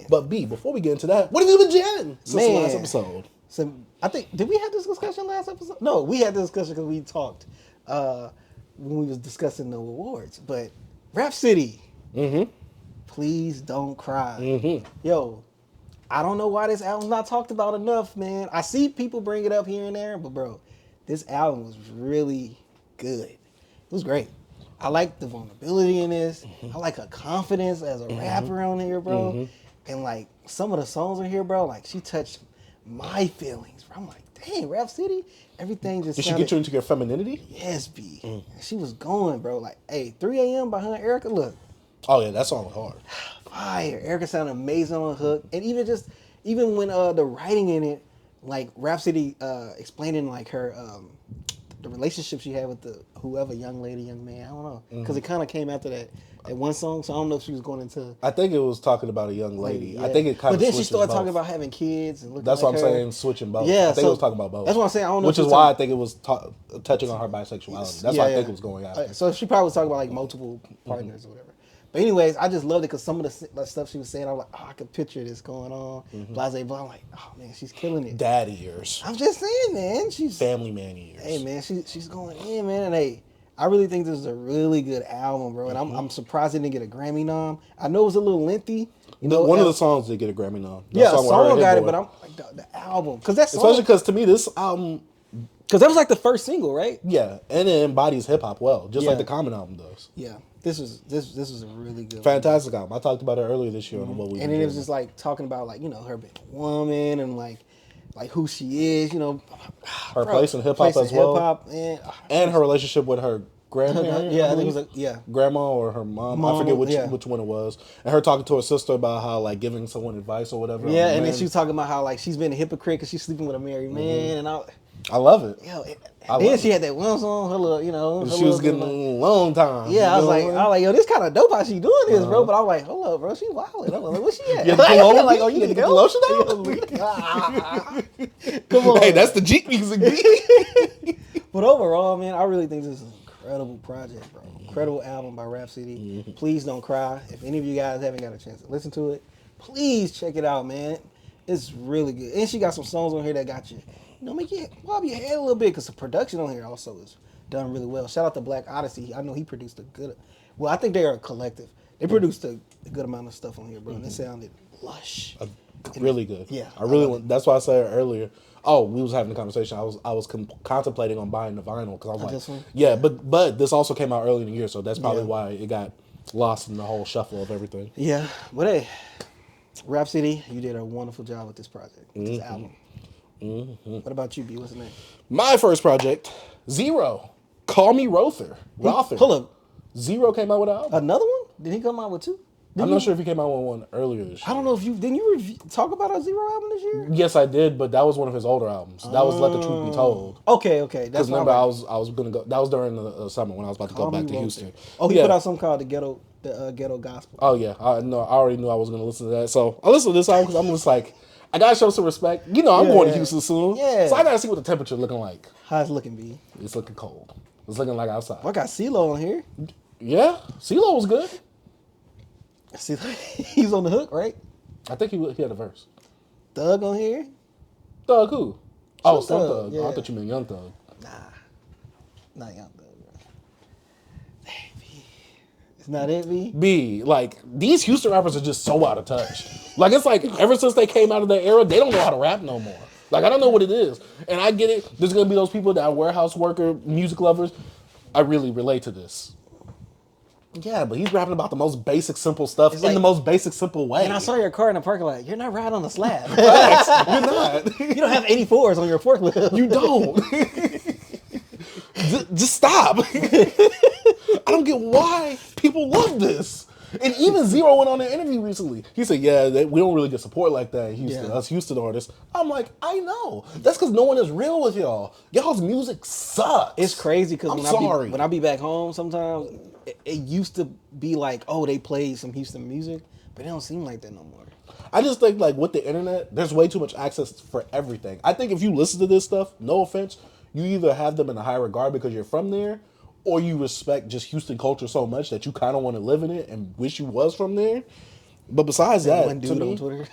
But B, before we get into that, what have you been jamming since the last episode? So I think, did we have this discussion last episode? No, we had this discussion because we talked when we was discussing the awards. But Rapsody, please don't cry. Yo, I don't know why this album's not talked about enough, man. I see people bring it up here and there, but bro, this album was really good. It was great. I like the vulnerability in this. I like her confidence as a rapper on here, bro. And like some of the songs on here, bro, like she touched my feelings. Bro. I'm like, dang, Rapsody, everything just. Did she get you into your femininity? Yes, B. She was going, bro. Like, hey, 3 a.m. behind Erica. Look. Oh yeah, that song was hard. Fire. Erica sounded amazing on the hook, and even when the writing in it, like Rapsody explaining like her the relationship she had with the whoever young lady, young man. I don't know, because it kind of came after that one song. So I don't know if she was going into. I think it was talking about a young lady. Yeah. I think it kind of. But then she started talking about having kids and looking. That's like what I'm saying. Switching both. Yeah, I think it was talking about both. That's what I'm saying. I don't know. Which is why I think it was touching on her bisexuality. That's why I think it was going after. So she probably was talking about like multiple partners or whatever. But anyways, I just loved it because some of the stuff she was saying, I was like, oh, I could picture this going on. Blase blah. I'm like, oh man, she's killing it. Daddy years. I'm just saying, man. She's family man years. Hey man, she's going in, man. And hey, I really think this is a really good album, bro. And I'm surprised it didn't get a Grammy nom. I know it was a little lengthy. You know, one of the songs did get a Grammy nom. Yeah, a song got it, but I'm like the album, because that's especially because to me this album. Because that was like the first single, right? Yeah, and it embodies hip hop well, just like the Common album does. Yeah. This was a really good fantastic album. I talked about it earlier this year on what we. And then it was just like talking about like, you know, her being a woman and like who she is, you know, her place in hip hop as well, and her relationship with her grandparent. Yeah, I think it was grandma or her mom. I forget which one it was. And her talking to her sister about how like giving someone advice or whatever. Yeah, and then she was talking about how like she's been a hypocrite because she's sleeping with a married man, and I love it. Yo, then she had that one song, her little, you know. She was getting a long time. Yeah, I was like, yo, this kind of dope how she doing this, bro. But I'm like, hold up, bro, she wildin'. I'm like, where she at? You like, oh, you need to get the lotion out? Come on. Hey, that's the Jeep music. But overall, man, I really think this is an incredible project, bro. Incredible album by Rapsody. Please don't cry. If any of you guys haven't got a chance to listen to it, please check it out, man. It's really good. And she got some songs on here that got you. You know, make you bob your head a little bit because the production on here also is done really well. Shout out to Black Odyssey. I know he produced a good. Well, I think they are a collective. They produced a good amount of stuff on here, bro. And it sounded lush. Really good. Yeah, I really. That's why I said earlier. Oh, we was having a conversation. I was contemplating on buying the vinyl because I was like, yeah, but this also came out early in the year, so that's probably why it got lost in the whole shuffle of everything. Yeah, but hey, Rapsody, you did a wonderful job with this project, with this album. What about you, B? What's the name? My first project, Zero. Call me Rother. Hold up. Zero came out with an album. Another one? Did he come out with two? I'm not sure if he came out with one earlier this year. I don't know if didn't you talk about a Zero album this year? Yes, I did, but that was one of his older albums. That was Let the Truth Be Told. Okay. Because remember, I was gonna go. That was during the summer when I was about to go back to Houston. Oh, he put out something called the Ghetto Gospel. Oh yeah, I already knew I was gonna listen to that. So I listened to this album because I'm just like, I gotta show some respect. You know, I'm going to Houston soon. Yeah. So I gotta see what the temperature looking like. How's it looking, B? It's looking cold. It's looking like outside. Well, I got CeeLo on here. Yeah, CeeLo was good. See, he's on the hook, right? I think he had a verse. Thug on here? Thug who? Some Thug. Yeah. I thought you meant Young Thug. Nah, not Young Thug, bro. Hey, B. It's not it, B? B, like, these Houston rappers are just so out of touch. Like, it's like, ever since they came out of that era, they don't know how to rap no more. Like, I don't know what it is. And I get it. There's going to be those people that are warehouse worker, music lovers. I really relate to this. Yeah, but he's rapping about the most basic, simple stuff in the most basic, simple way. And I saw your car in the parking lot. You're not riding on the slab. You're not. You don't have 84s on your forklift. You don't. Just stop. I don't get why people love this. And even Zero went on an interview recently. He said, yeah, we don't really get support like that in Houston, us Houston artists. I'm like, I know. That's because no one is real with y'all. Y'all's music sucks. It's crazy because when I be back home sometimes, it used to be like, oh, they play some Houston music, but it don't seem like that no more. I just think like with the internet, there's way too much access for everything. I think if you listen to this stuff, no offense, you either have them in a high regard because you're from there, or you respect just Houston culture so much that you kind of want to live in it and wish you was from there. But besides that, One to dude on me, Twitter.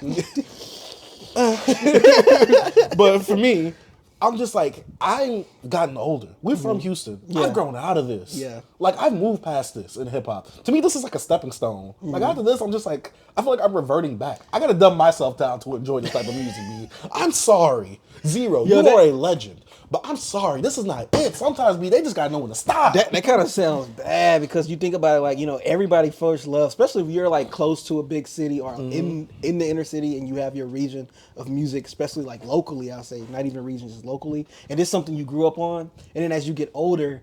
but for me, I'm just like, I've gotten older. We're from Houston. Yeah. I've grown out of this. Yeah. Like, I've moved past this in hip hop. To me, this is like a stepping stone. Like, after this, I'm just like, I feel like I'm reverting back. I gotta dumb myself down to enjoy this type of music, B. I'm sorry. Zero, you are a legend. But I'm sorry, this is not it. Sometimes, B, they just gotta know when to stop. That kind of sounds bad because you think about it like, everybody first loves, especially if you're like close to a big city or in the inner city and you have your region of music, especially like locally, I'll say, not even region, just locally. And it's something you grew up on. And then as you get older,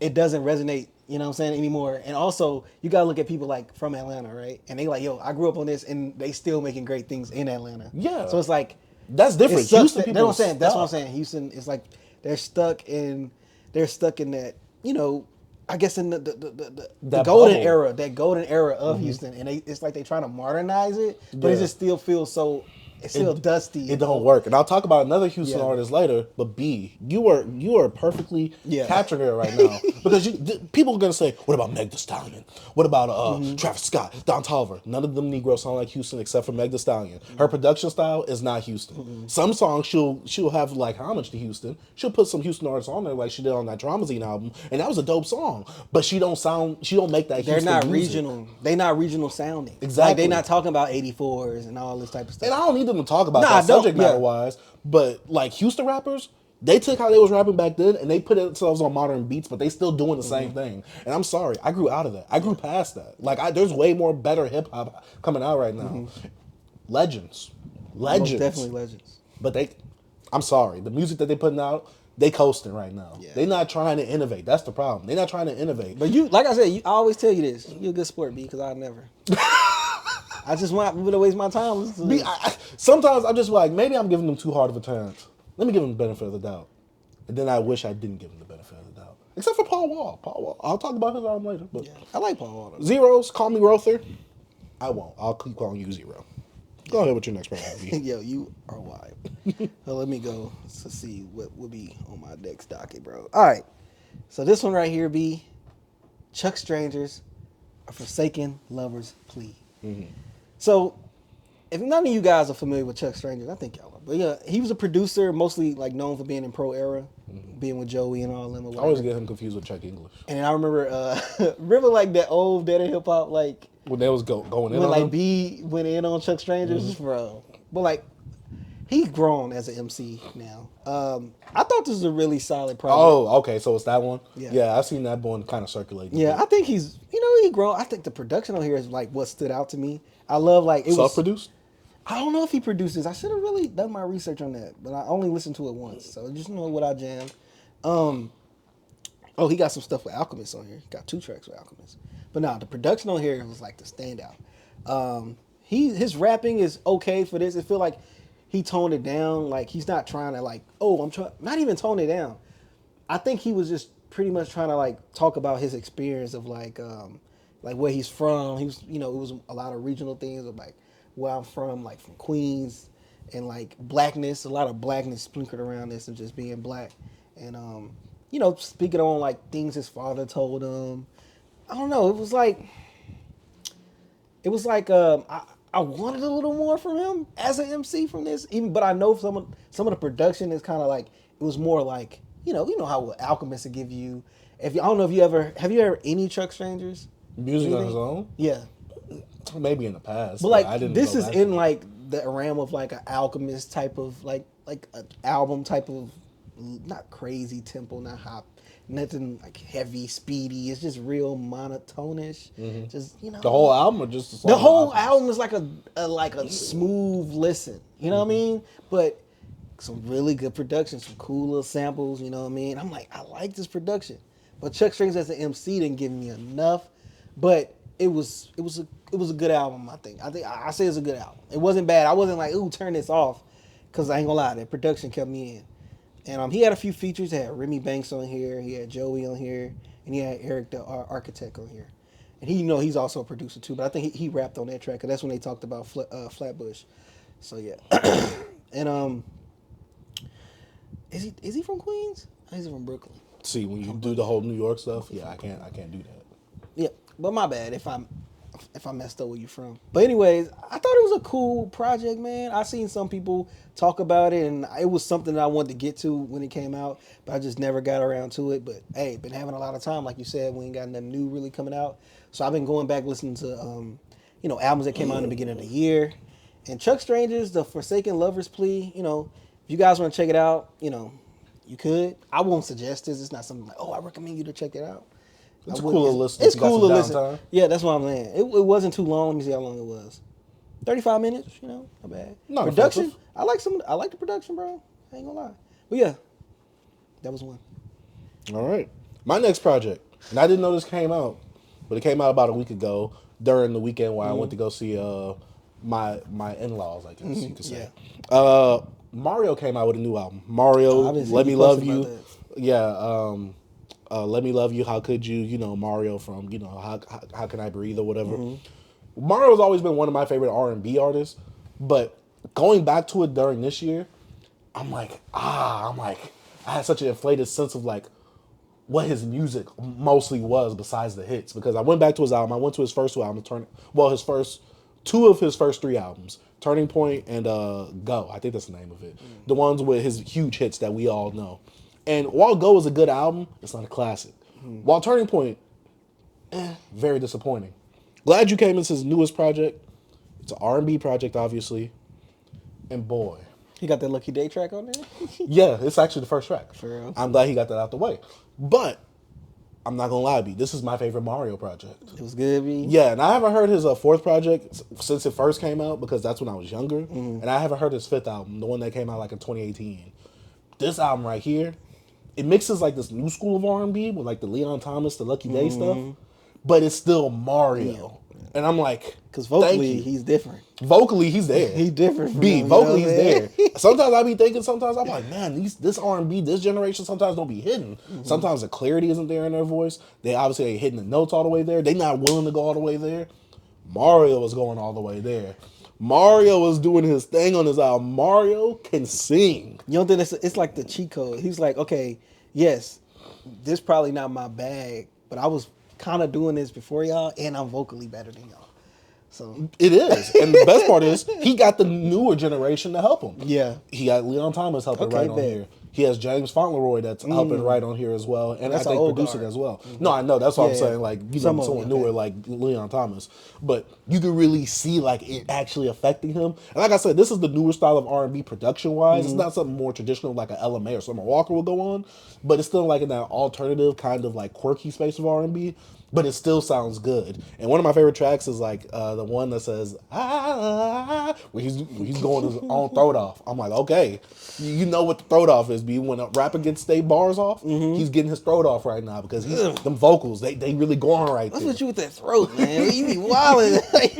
it doesn't resonate, you know what I'm saying, anymore. And also, you got to look at people like from Atlanta, right? And they like, yo, I grew up on this and they still making great things in Atlanta. Yeah. So it's like, that's different. Houston, People that's what I'm saying. That's what I'm stuck. saying. Houston is like they're stuck in that, I guess in the golden bubble. era, that golden era of Houston, and it's like they trying to modernize it, but it Yeah. just still feels so. It's still dusty. It don't work. And I'll talk about another Houston Yeah. artist later, but B, you are perfectly Yeah. capturing it right now. Because people are going to say, what about Meg Thee Stallion? What about Travis Scott, Don Tolliver? None of them Negroes sound like Houston except for Meg Thee Stallion. Her production style is not Houston. Some songs she'll have like homage to Houston. She'll put some Houston artists on there like she did on that Traumazine album, and that was a dope song. But she don't make that They're Houston not music. regional. They're not regional sounding. Exactly. Like they're not talking about 84s and all this type of stuff. And I don't need them to talk about Nah, that I don't, subject matter yeah. wise, but like Houston rappers, they took how they was rapping back then and they put themselves on modern beats, but they still doing the same thing. And I'm sorry, I grew out of that. I grew past that. Like there's way more better hip hop coming out right now. Legends. Most definitely legends. But I'm sorry, the music that they putting out, they coasting right now. Yeah. They not trying to innovate. That's the problem. They not trying to innovate. But you, like I said, I always tell you this. You're a good sport, B, because I never. I just want people to waste my time listening to this. Sometimes I'm just like, maybe I'm giving them too hard of a chance. Let me give them the benefit of the doubt. And then I wish I didn't give them the benefit of the doubt. Except for Paul Wall. Paul Wall. I'll talk about his album later. But Yeah, I like Paul Walter. Zeros, call me Rother. I won't. I'll keep calling you Zero. Go ahead with your next project. Yo, you are wild. So let me go to see what would be on my next docket, bro. All right. So this one right here be Chuck Stranger's A Forsaken Lover's Plea. So if none of you guys are familiar with Chuck Stranger, I think y'all are. But yeah, he was a producer, mostly like known for being in Pro Era, being with Joey and all them. I always get him confused with Chuck English. And then I remember like that old Dead Hip Hop, like When they was going in when on like him. B went in on Chuck Strangers, bro. But like he's grown as an MC now. I thought this was a really solid project. Oh, okay. So it's that one? Yeah. I've seen that one kind of circulating. Yeah, I think he grown. I think the production on here is like what stood out to me. I love like it was Self-produced? I don't know if he produces. I should have really done my research on that, but I only listened to it once, so just know what I jammed. Oh, he got some stuff with Alchemist on here. He got 2 tracks with Alchemist, but nah, the production on here was like the standout. His rapping is okay for this. It feel like he toned it down. Like he's not trying to like, oh, I'm trying. Not even tone it down. I think he was just pretty much trying to like talk about his experience of like where he's from. He was, it was a lot of regional things of like where I'm from, like from Queens, and like blackness, a lot of blackness sprinkled around this and just being black. And, speaking on like things his father told him. I don't know. It was like I wanted a little more from him as an MC from this, but I know some of the production is kind of like, it was more like, you know how Alchemist will give you, I don't know if you ever any Chuck Strangers? Music on his own? Yeah. Maybe in the past. But like I didn't this go is back in to it. like the realm of like an Alchemist type of like an album type of, not crazy tempo, not hop, nothing like heavy, speedy. It's just real monotonish. Just the whole album or just the song? the whole album is like a smooth listen. You know what I mean? But some really good production, some cool little samples. You know what I mean? I'm like, I like this production. But Chuck Strangers as an MC didn't give me enough. But it was a good album. I say it's a good album. It wasn't bad. I wasn't like, ooh, turn this off, because I ain't gonna lie, that production kept me in. And he had a few features. He had Remy Banks on here. He had Joey on here, and he had Eric the Architect on here. And he's also a producer too. But I think he rapped on that track, because that's when they talked about Flatbush. So yeah. And is he from Queens? Or is he from Brooklyn? See, when you do the whole New York stuff, yeah, I can't do that. Yeah, but my bad if I'm if I messed up where you from. But anyways, I thought it was a cool project, man. I seen some people talk about it, and it was something that I wanted to get to when it came out, but I just never got around to it. But hey, been having a lot of time, like you said, we ain't got nothing new really coming out. So I've been going back listening to albums that came out in the beginning of the year. And Chuck Stranger's The Forsaken Lover's Plea, if you guys want to check it out, you could. I won't suggest this. It's not something like, I recommend you to check it out. It's a cool listen. It's cool to listen. Yeah, that's what I'm saying. It wasn't too long. Let me see how long it was. 35 minutes, not bad. Not production. offensive. I like the production, bro. I ain't gonna lie. But yeah, that was one. All right. My next project, and I didn't know this came out, but it came out about a week ago during the weekend where I went to go see my in-laws, I guess you could say. Yeah. Mario came out with a new album. Mario, Let Me Love You. Yeah. Let Me Love You, How Could You, Mario from, How Can I Breathe or whatever. Mario's always been one of my favorite R&B artists, but going back to it during this year, I had such an inflated sense of like what his music mostly was besides the hits, because I went back to his album. I went to his first two albums, two of his first three albums, Turning Point and Go. I think that's the name of it. The ones with his huge hits that we all know. And while Go is a good album, it's not a classic. While Turning Point, very disappointing. Glad You Came is his newest project. It's an R&B project, obviously. And boy. He got that Lucky Day track on there? Yeah, it's actually the first track. For real? I'm glad he got that out the way. But, I'm not going to lie, B, this is my favorite Mario project. It was good, B? Yeah, and I haven't heard his fourth project since it first came out, because that's when I was younger. And I haven't heard his fifth album, the one that came out like in 2018. This album right here, it mixes like this new school of R&B with like the Leon Thomas, the Lucky Day stuff, but it's still Mario. And I'm like, because vocally he's different. Vocally he's there. He's different. Vocally he's there. Sometimes I be thinking, I'm like, man, this R&B, this generation sometimes don't be hidden. Sometimes the clarity isn't there in their voice. They obviously ain't hitting the notes all the way there. They not willing to go all the way there. Mario was going all the way there. Mario was doing his thing on his album. Mario can sing. You don't think it's like the cheat code? He's like, okay, yes, this probably not my bag, but I was kind of doing this before y'all, and I'm vocally better than y'all. So it is. And the best part is he got the newer generation to help him. Yeah. He got Leon Thomas helping right on here. He has James Fauntleroy that's helping right on here as well. And that's I think producing as well. No, I know. That's what I'm saying. Like, someone newer like Leon Thomas. But you can really see like it actually affecting him. And like I said, this is the newer style of R&B production-wise. It's not something more traditional like an LMA or Summer Walker will go on. But it's still like in that alternative kind of like quirky space of R&B. But it still sounds good. And one of my favorite tracks is like the one that says, where he's going his own throat off. I'm like, okay, you know what the throat off is, B. When a rapper gets their bars off, he's getting his throat off right now because them vocals, they really going right What's there. with you with that throat, man? You be wilding. Hey,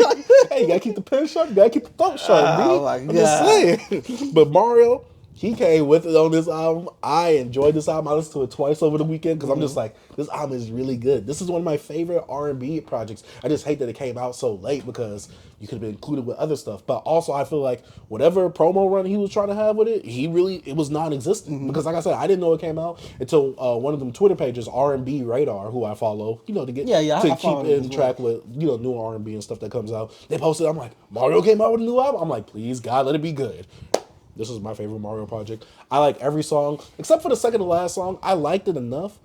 you gotta keep the pen sharp, you gotta keep the throat sharp, B. Oh my God. I'm just saying. But Mario, he came with it on this album. I enjoyed this album. I listened to it twice over the weekend because I'm just like, this album is really good. This is one of my favorite R&B projects. I just hate that it came out so late because you could have been included with other stuff. But also I feel like whatever promo run he was trying to have with it, it was non-existent. Because like I said, I didn't know it came out until one of them Twitter pages, R&B Radar, who I follow, to get to keep in track with, new R&B and stuff that comes out. They posted, I'm like, Mario came out with a new album? I'm like, please, God, let it be good. This is my favorite Mario project. I like every song, except for the second to last song. I liked it enough,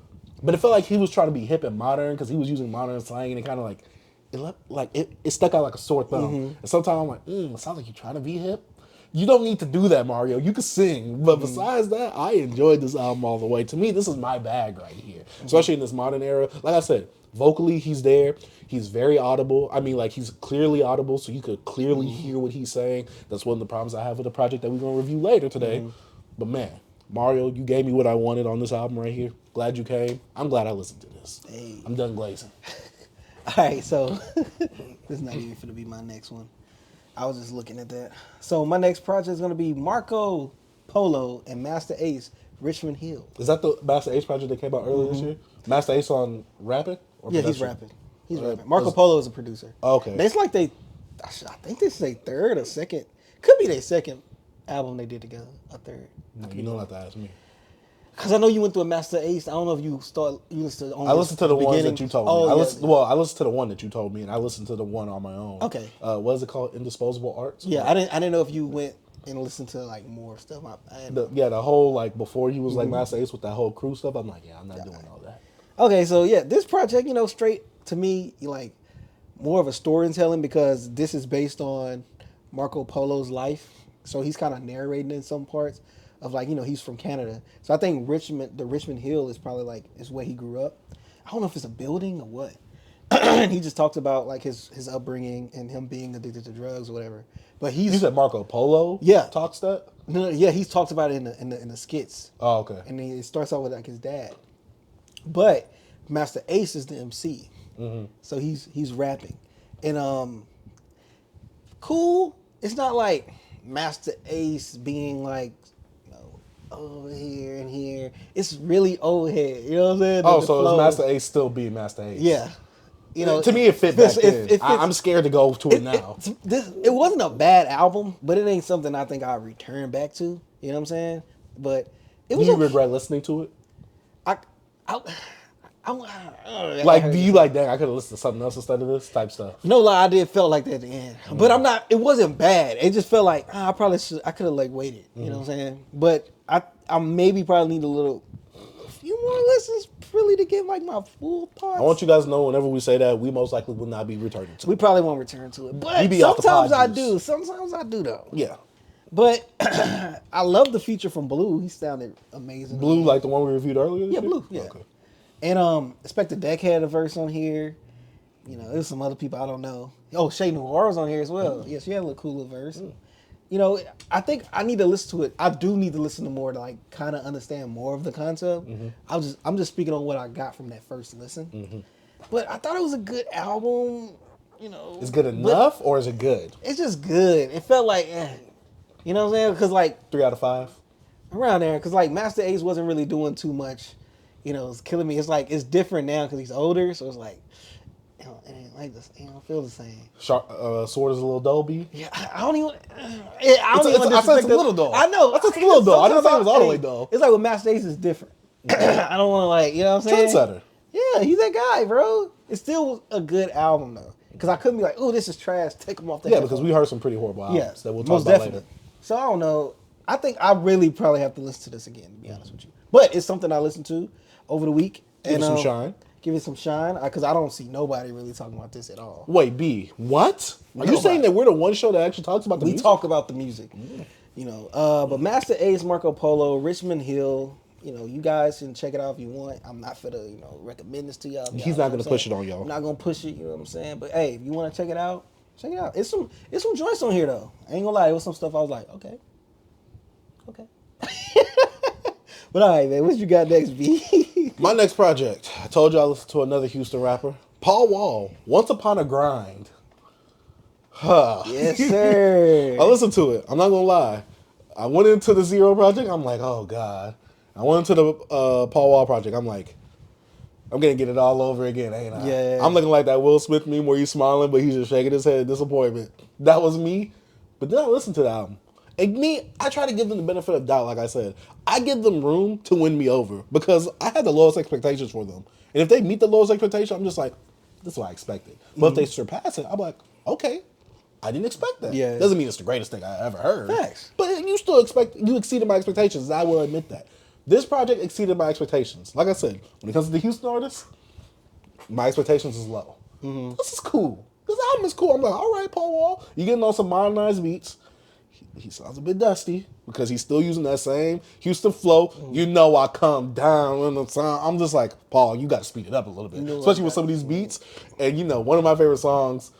but it felt like he was trying to be hip and modern because he was using modern slang, and it kind of it stuck out like a sore thumb. And sometimes I'm like, it sounds like you're trying to be hip. You don't need to do that, Mario. You can sing. But besides that, I enjoyed this album all the way. To me, this is my bag right here, especially in this modern era. Like I said, vocally, he's there. He's very audible. I mean, like, he's clearly audible, so you could clearly hear what he's saying. That's one of the problems I have with the project that we're going to review later today. But, man, Mario, you gave me what I wanted on this album right here. Glad you came. I'm glad I listened to this. Hey. I'm done glazing. All right, so this is not even going to be my next one. I was just looking at that. So my next project is going to be Marco Polo and Master Ace, Richmond Hill. Is that the Master Ace project that came out earlier this year? Master Ace on rapping? Or yeah, production? he's rapping. He's rapping. Marco Polo is a producer. Okay. It's like I think this is their third or second. Could be their second album they did together. A third. You don't have to ask me. Because I know you went through a Master Ace. I don't know if you listened to only I listened to the ones beginning. that you told me. Oh, I yeah. listened to the one that you told me, and I listened to the one on my own. Okay. What is it called? Indisposable Arts? Yeah, I didn't know if you went and listened to like more stuff. The whole, like, before he was like Master Ace with that whole crew stuff, I'm like, yeah, I'm not doing all that. Okay, so yeah, this project, straight to me, like more of a storytelling because this is based on Marco Polo's life. So he's kind of narrating in some parts of like, he's from Canada. So I think the Richmond Hill is probably like is where he grew up. I don't know if it's a building or what. And he just talks about like his upbringing and him being addicted to drugs or whatever. But You said Marco Polo talks that? No, yeah, he's talked about it in the skits. Oh, okay. And then it starts out with like his dad. But Master Ace is the MC. So he's rapping. And cool. It's not like Master Ace being like over here and here. It's really old head. You know what I'm saying? Oh, so is Master Ace still being Master Ace? Yeah. To me, it fit back then. I'm scared to go to it now. It wasn't a bad album, but it ain't something I think I'll return back to. You know what I'm saying? But it was. Do you regret listening to it? Like, do you like, dang, I could have listened to something else instead of this type stuff? No lie, I did felt like that at the end. But I'm not, it wasn't bad. It just felt like, I could have like waited. You know what I'm saying? But I maybe probably need a few more listens really to get like my full thoughts. I want you guys to know whenever we say that, we most likely will not be returning to it. We probably won't return to it. But sometimes I do. Sometimes I do though. Yeah. But I love the feature from Blue. He sounded amazing. Blue, like the one we reviewed earlier? Yeah, Blue. Yeah. Okay. And Expect the Deck had a verse on here. There's some other people I don't know. Oh, Shay Noir was on here as well. Yeah, she had a little cool little verse. I think I need to listen to it. I do need to listen to more to like kind of understand more of the concept. I'm just speaking on what I got from that first listen. But I thought it was a good album. Is good enough or is it good? It's just good. It felt like, you know what I'm saying? Because like 3 out of 5 around there. Because like Master Ace wasn't really doing too much. It's killing me. It's like it's different now because he's older, so it's like it ain't like this. It don't feel the same. Sword is a little Dolby. Yeah, I don't even. I said it's a little dull. I know. I said it's a little dull. I didn't say it was all the way dull. It's like with Master Ace is different. I don't want to you know what I'm saying? Trendsetter. Yeah, he's that guy, bro. It's still a good album though, because I couldn't be like, oh, this is trash. Take him off the. Yeah, because we heard some pretty horrible albums that we'll talk about later. So I don't know. I think I really probably have to listen to this again, to be honest with you. But it's something I listened to over the week. Give it some shine. Give it some shine, because I don't see nobody really talking about this at all. Wait, B, what? Are you saying that we're the one show that actually talks about the music? We talk about the music. But Master Ace, Marco Polo, Richmond Hill, you guys can check it out if you want. I'm not for to, recommend this to y'all. He's not going to push it on y'all. I'm not going to push it, you know what I'm saying? But hey, if you want to check it out, check it out. It's some joints on here, though. I ain't going to lie. It was some stuff I was like, okay. But all right, man, what you got next, B? My next project. I told you I listened to another Houston rapper. Paul Wall, Once Upon a Grind. Yes, sir. I listened to it. I'm not going to lie. I went into the Zero project. I'm like, oh, God. I went into the Paul Wall project. I'm like, I'm going to get it all over again, ain't I? Yeah. I'm looking like that Will Smith meme where he's smiling, but he's just shaking his head in disappointment. That was me. But then I listened to the album. And me, I try to give them the benefit of doubt, like I said. I give them room to win me over because I had the lowest expectations for them. And if they meet the lowest expectation, I'm just like, this is what I expected. But if they surpass it, I'm like, okay, I didn't expect that. Yeah. Doesn't mean it's the greatest thing I ever heard. Facts. But you exceeded my expectations, and I will admit that. This project exceeded my expectations. Like I said, when it comes to the Houston artists, my expectations is low. This is cool. This album is cool. I'm like, all right, Paul Wall, you're getting on some modernized beats. He sounds a bit dusty because he's still using that same Houston flow. I come down in the sound. I'm just like, Paul, you got to speed it up a little bit, especially with some of these beats. And one of my favorite songs,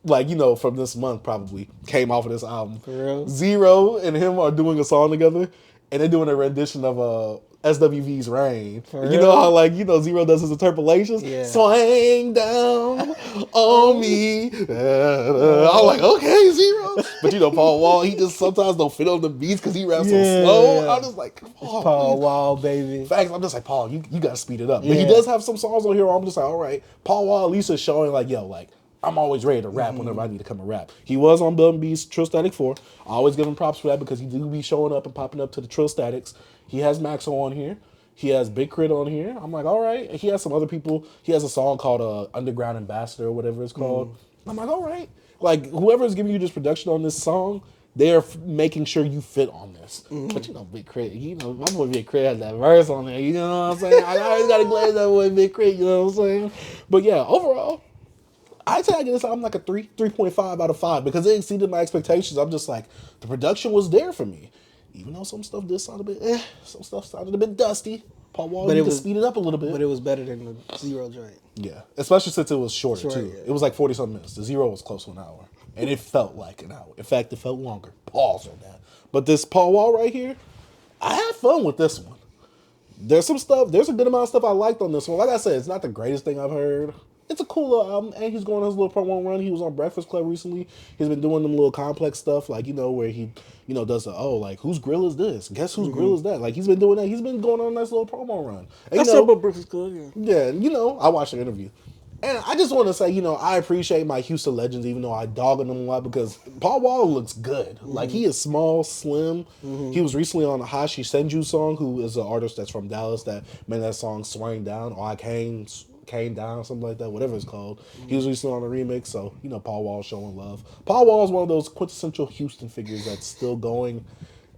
from this month probably came off of this album. For real? Zero and him are doing a song together, and they're doing a rendition of SWV's Rain. You know how Zero does his interpolations? Yeah. Swing down on me. I'm like, okay, Zero. But Paul Wall, he just sometimes don't fit on the beats because he raps so slow. I'm just like, Paul Wall, baby. Facts, I'm just like, Paul, you got to speed it up. But he does have some songs on here where I'm just like, all right. Paul Wall at least is showing I'm always ready to rap whenever I need to come and rap. He was on Bum B's Trill Static 4. I always give him props for that because he do be showing up and popping up to the Trill Statics. He has Maxo on here. He has Big Crit on here. I'm like, all right. He has some other people. He has a song called Underground Ambassador or whatever it's called. I'm like, all right. Like, whoever's giving you this production on this song, they're making sure you fit on this. But you know, Big Crit, you know, my boy Big Crit has that verse on there. You know what I'm saying? I always got to glaze that boy Big Crit, you know what I'm saying? But yeah, overall, I'd say I give this album like a 3.5 out of 5 because it exceeded my expectations. I'm just like, the production was there for me. Even though some stuff did sound a bit some stuff sounded a bit dusty. Paul Wall needed to speed it up a little bit. But it was better than the Zero joint. Yeah, especially since it was shorter too. Yeah. It was like 40-something minutes. The Zero was close to an hour. And it felt like an hour. In fact, it felt longer. Pause on that. But this Paul Wall right here, I had fun with this one. There's some stuff, there's a good amount of stuff I liked on this one. Like I said, it's not the greatest thing I've heard. It's a cool little album, and he's going on his little promo run. He was on Breakfast Club recently. He's been doing them little complex stuff, like, you know, where he, you know, does the, like, whose grill is this? Guess whose grill is that? Like, he's been doing that. He's been going on a nice little promo run. And, That's about Breakfast Club, yeah. Yeah, and, you know, I watched the interview. And I just want to say, you know, I appreciate my Houston legends, even though I dog on them a lot, because Paul Wall looks good. Like, he is small, slim. He was recently on the Hashi Senju song, who is an artist that's from Dallas that made that song Swing Down, or I Came Down, something like that, whatever it's called. He was recently on a remix, so, you know, Paul Wall showing love. Paul Wall is one of those quintessential Houston figures that's still going,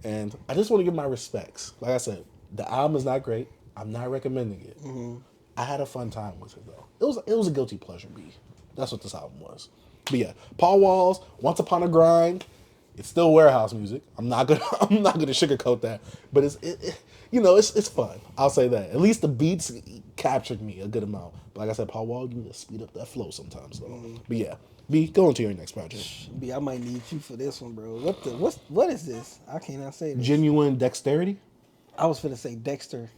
and I just want to give my respects. Like I said, the album is not great. I'm not recommending it. I had a fun time with it, though. It was a guilty pleasure, B. That's what this album was. But yeah, Paul Wall's Once Upon a Grind. It's still warehouse music. I'm not gonna sugarcoat that, but it's fun. I'll say that. At least the beats captured me a good amount. But like I said, Paul Wall, you need to speed up that flow sometimes, though. But yeah, B, go into your next project. B, I might need you for this one, bro. What is this? I cannot say this. Genuine Dexterity. I was finna say Dexterity.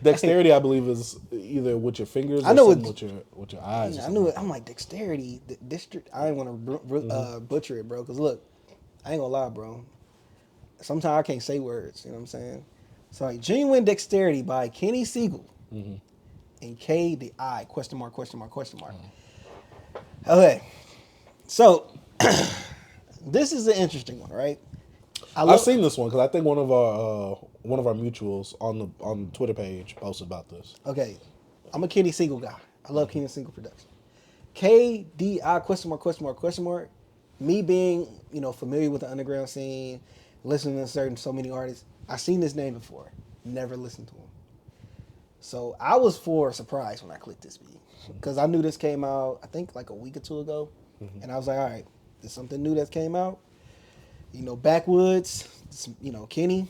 Dexterity, I believe, is either with your fingers or with your eyes. I knew it. I'm like, Dexterity. District. I didn't want to butcher it, bro. Because look, I ain't gonna lie, bro. Sometimes I can't say words. You know what I'm saying? So like, Genuine Dexterity by Kenny Segal and K the I ? Okay, so this is an interesting one, right? I've seen this one because I think one of our mutuals on the Twitter page posted about this. Okay, I'm a Kenny Segal guy. I love Kenny Segal production. KDI ? Me being, you know, familiar with the underground scene, listening to so many artists, I've seen this name before. Never listened to him. So I was surprised when I clicked this beat because I knew this came out, I think like a week or two ago, and I was like, all right, there's something new that came out. You know, Backwoods, you know, Kenny,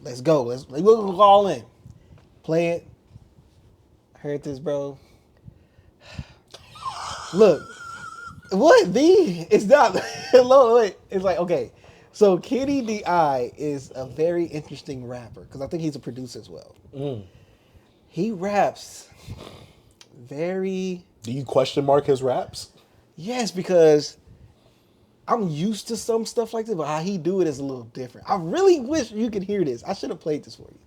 let's go. Let's go all in. Play it. Heard this, bro. Look, what B? It's not. Wait. It's like, okay. So Kenny D.I. is a very interesting rapper because I think he's a producer as well. He raps very. Do you question mark his raps? Yes, because I'm used to some stuff like this, but how he do it is a little different. I really wish you could hear this. I should have played this for you.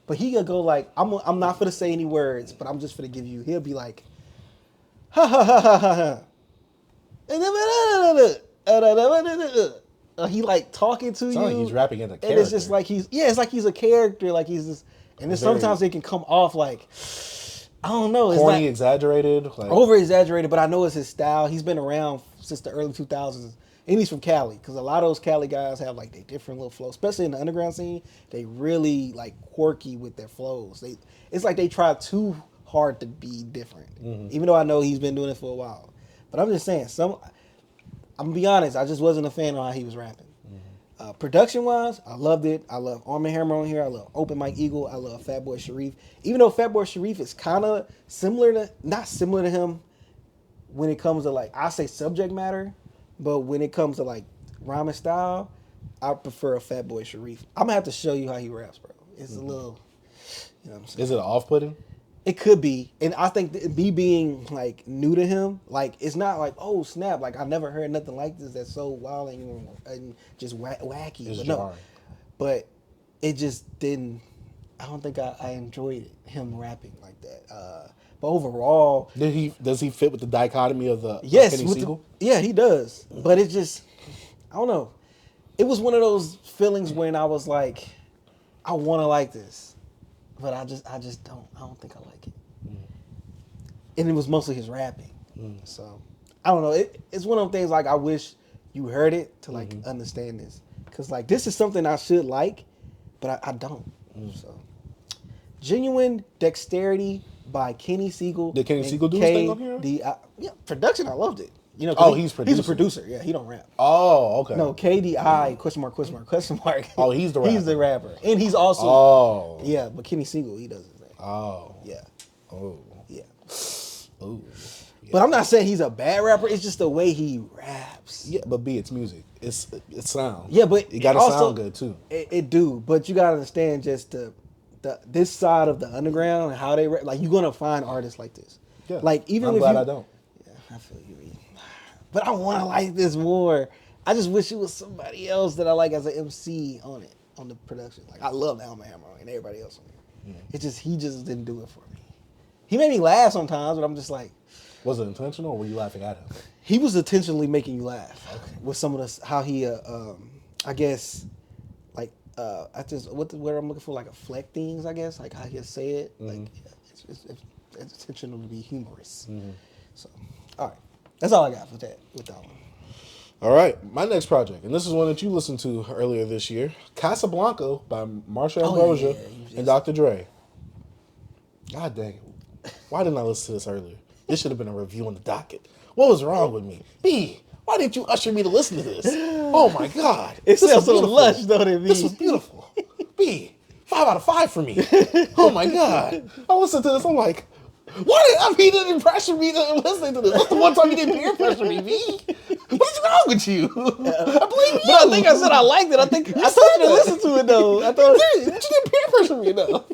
But he gonna go like, I'm not gonna say any words, but I'm just gonna give you, he'll be like, ha ha ha ha ha ha. He like talking to you. Like he's rapping in a character. And it's just like it's like he's a character, like he's just, and then sometimes it can come off like, I don't know. It's corny, like exaggerated. Like, over exaggerated, but I know it's his style. He's been around since the early 2000s. And he's from Cali, because a lot of those Cali guys have like their different little flows, especially in the underground scene. They really like quirky with their flows. It's like they try too hard to be different. Even though I know he's been doing it for a while, but I'm just saying, I'm gonna be honest, I just wasn't a fan of how he was rapping. Production wise, I loved it. I love Arm & Hammer on here. I love Open Mike Eagle. I love Fatboy Sharif. Even though Fatboy Sharif is kind of not similar to him when it comes to like, I say subject matter. But when it comes to like rhyming style, I prefer a Fatboy Sharif. I'm gonna have to show you how he raps, bro. It's a little, you know what I'm saying? Is it off-putting? It could be, and I think me being like new to him, like it's not like, oh snap, like I never heard nothing like this that's so wild and just wacky. It's but jarring. but it just didn't. I don't think I enjoyed him rapping like that. But overall, does he fit with the dichotomy of the yes, Kenny Segal? Yeah, he does. But it just, I don't know. It was one of those feelings when I was like, I want to like this, but I just don't. I don't think I like it. And it was mostly his rapping. So I don't know. It's one of those things like I wish you heard it to like understand this, because like this is something I should like, but I don't. So Genuine Dexterity by Kenny Segal. Did Kenny Segal do his thing on here? Yeah, production. I loved it. You know, he's a producer. Yeah, he don't rap. Oh, okay. No, KDI question mark. Oh, he's the rapper. He's the rapper, and he's also. Oh. Yeah, but Kenny Siegel, he does his thing. Oh. Yeah. Oh. Yeah. Oh. Yeah. But I'm not saying he's a bad rapper. It's just the way he raps. Yeah, but it's music. It's sound. Yeah, but it gotta sound good too. It do, but you gotta understand just this side of the underground and how they rap. Like you're gonna find artists like this. Yeah. Like even I'm if glad I don't. Yeah, I feel you. But I want to like this more. I just wish it was somebody else that I like as an MC on it, on the production. Like I love Alma Hammer and everybody else on it. It's just he just didn't do it for me. He made me laugh sometimes, but I'm just like. Was it intentional, or were you laughing at him? He was intentionally making you laugh with some of the how he, I guess, like I just what I'm looking for, like affect things. I guess like how he say it. Like it's intentional to be humorous. So all right, that's all I got with that one. All right, my next project, and this is one that you listened to earlier this year, Casablanco by Marsha, Ambrosia, and Dr. Dre. God dang it. Why didn't I listen to this earlier? This should have been a review on the docket. What was wrong with me? B, why didn't you usher me to listen to this? Oh my God. It sounds so lush, though, to me. This was beautiful. B, 5 out of 5 for me. Oh my God. I listened to this, I'm like, he didn't pressure me to listening to this. That's the one time he didn't peer pressure me, B. What's wrong with you? I blame you. But I think I said I liked it. I told you to listen to it, though. I thought you didn't peer pressure me, though.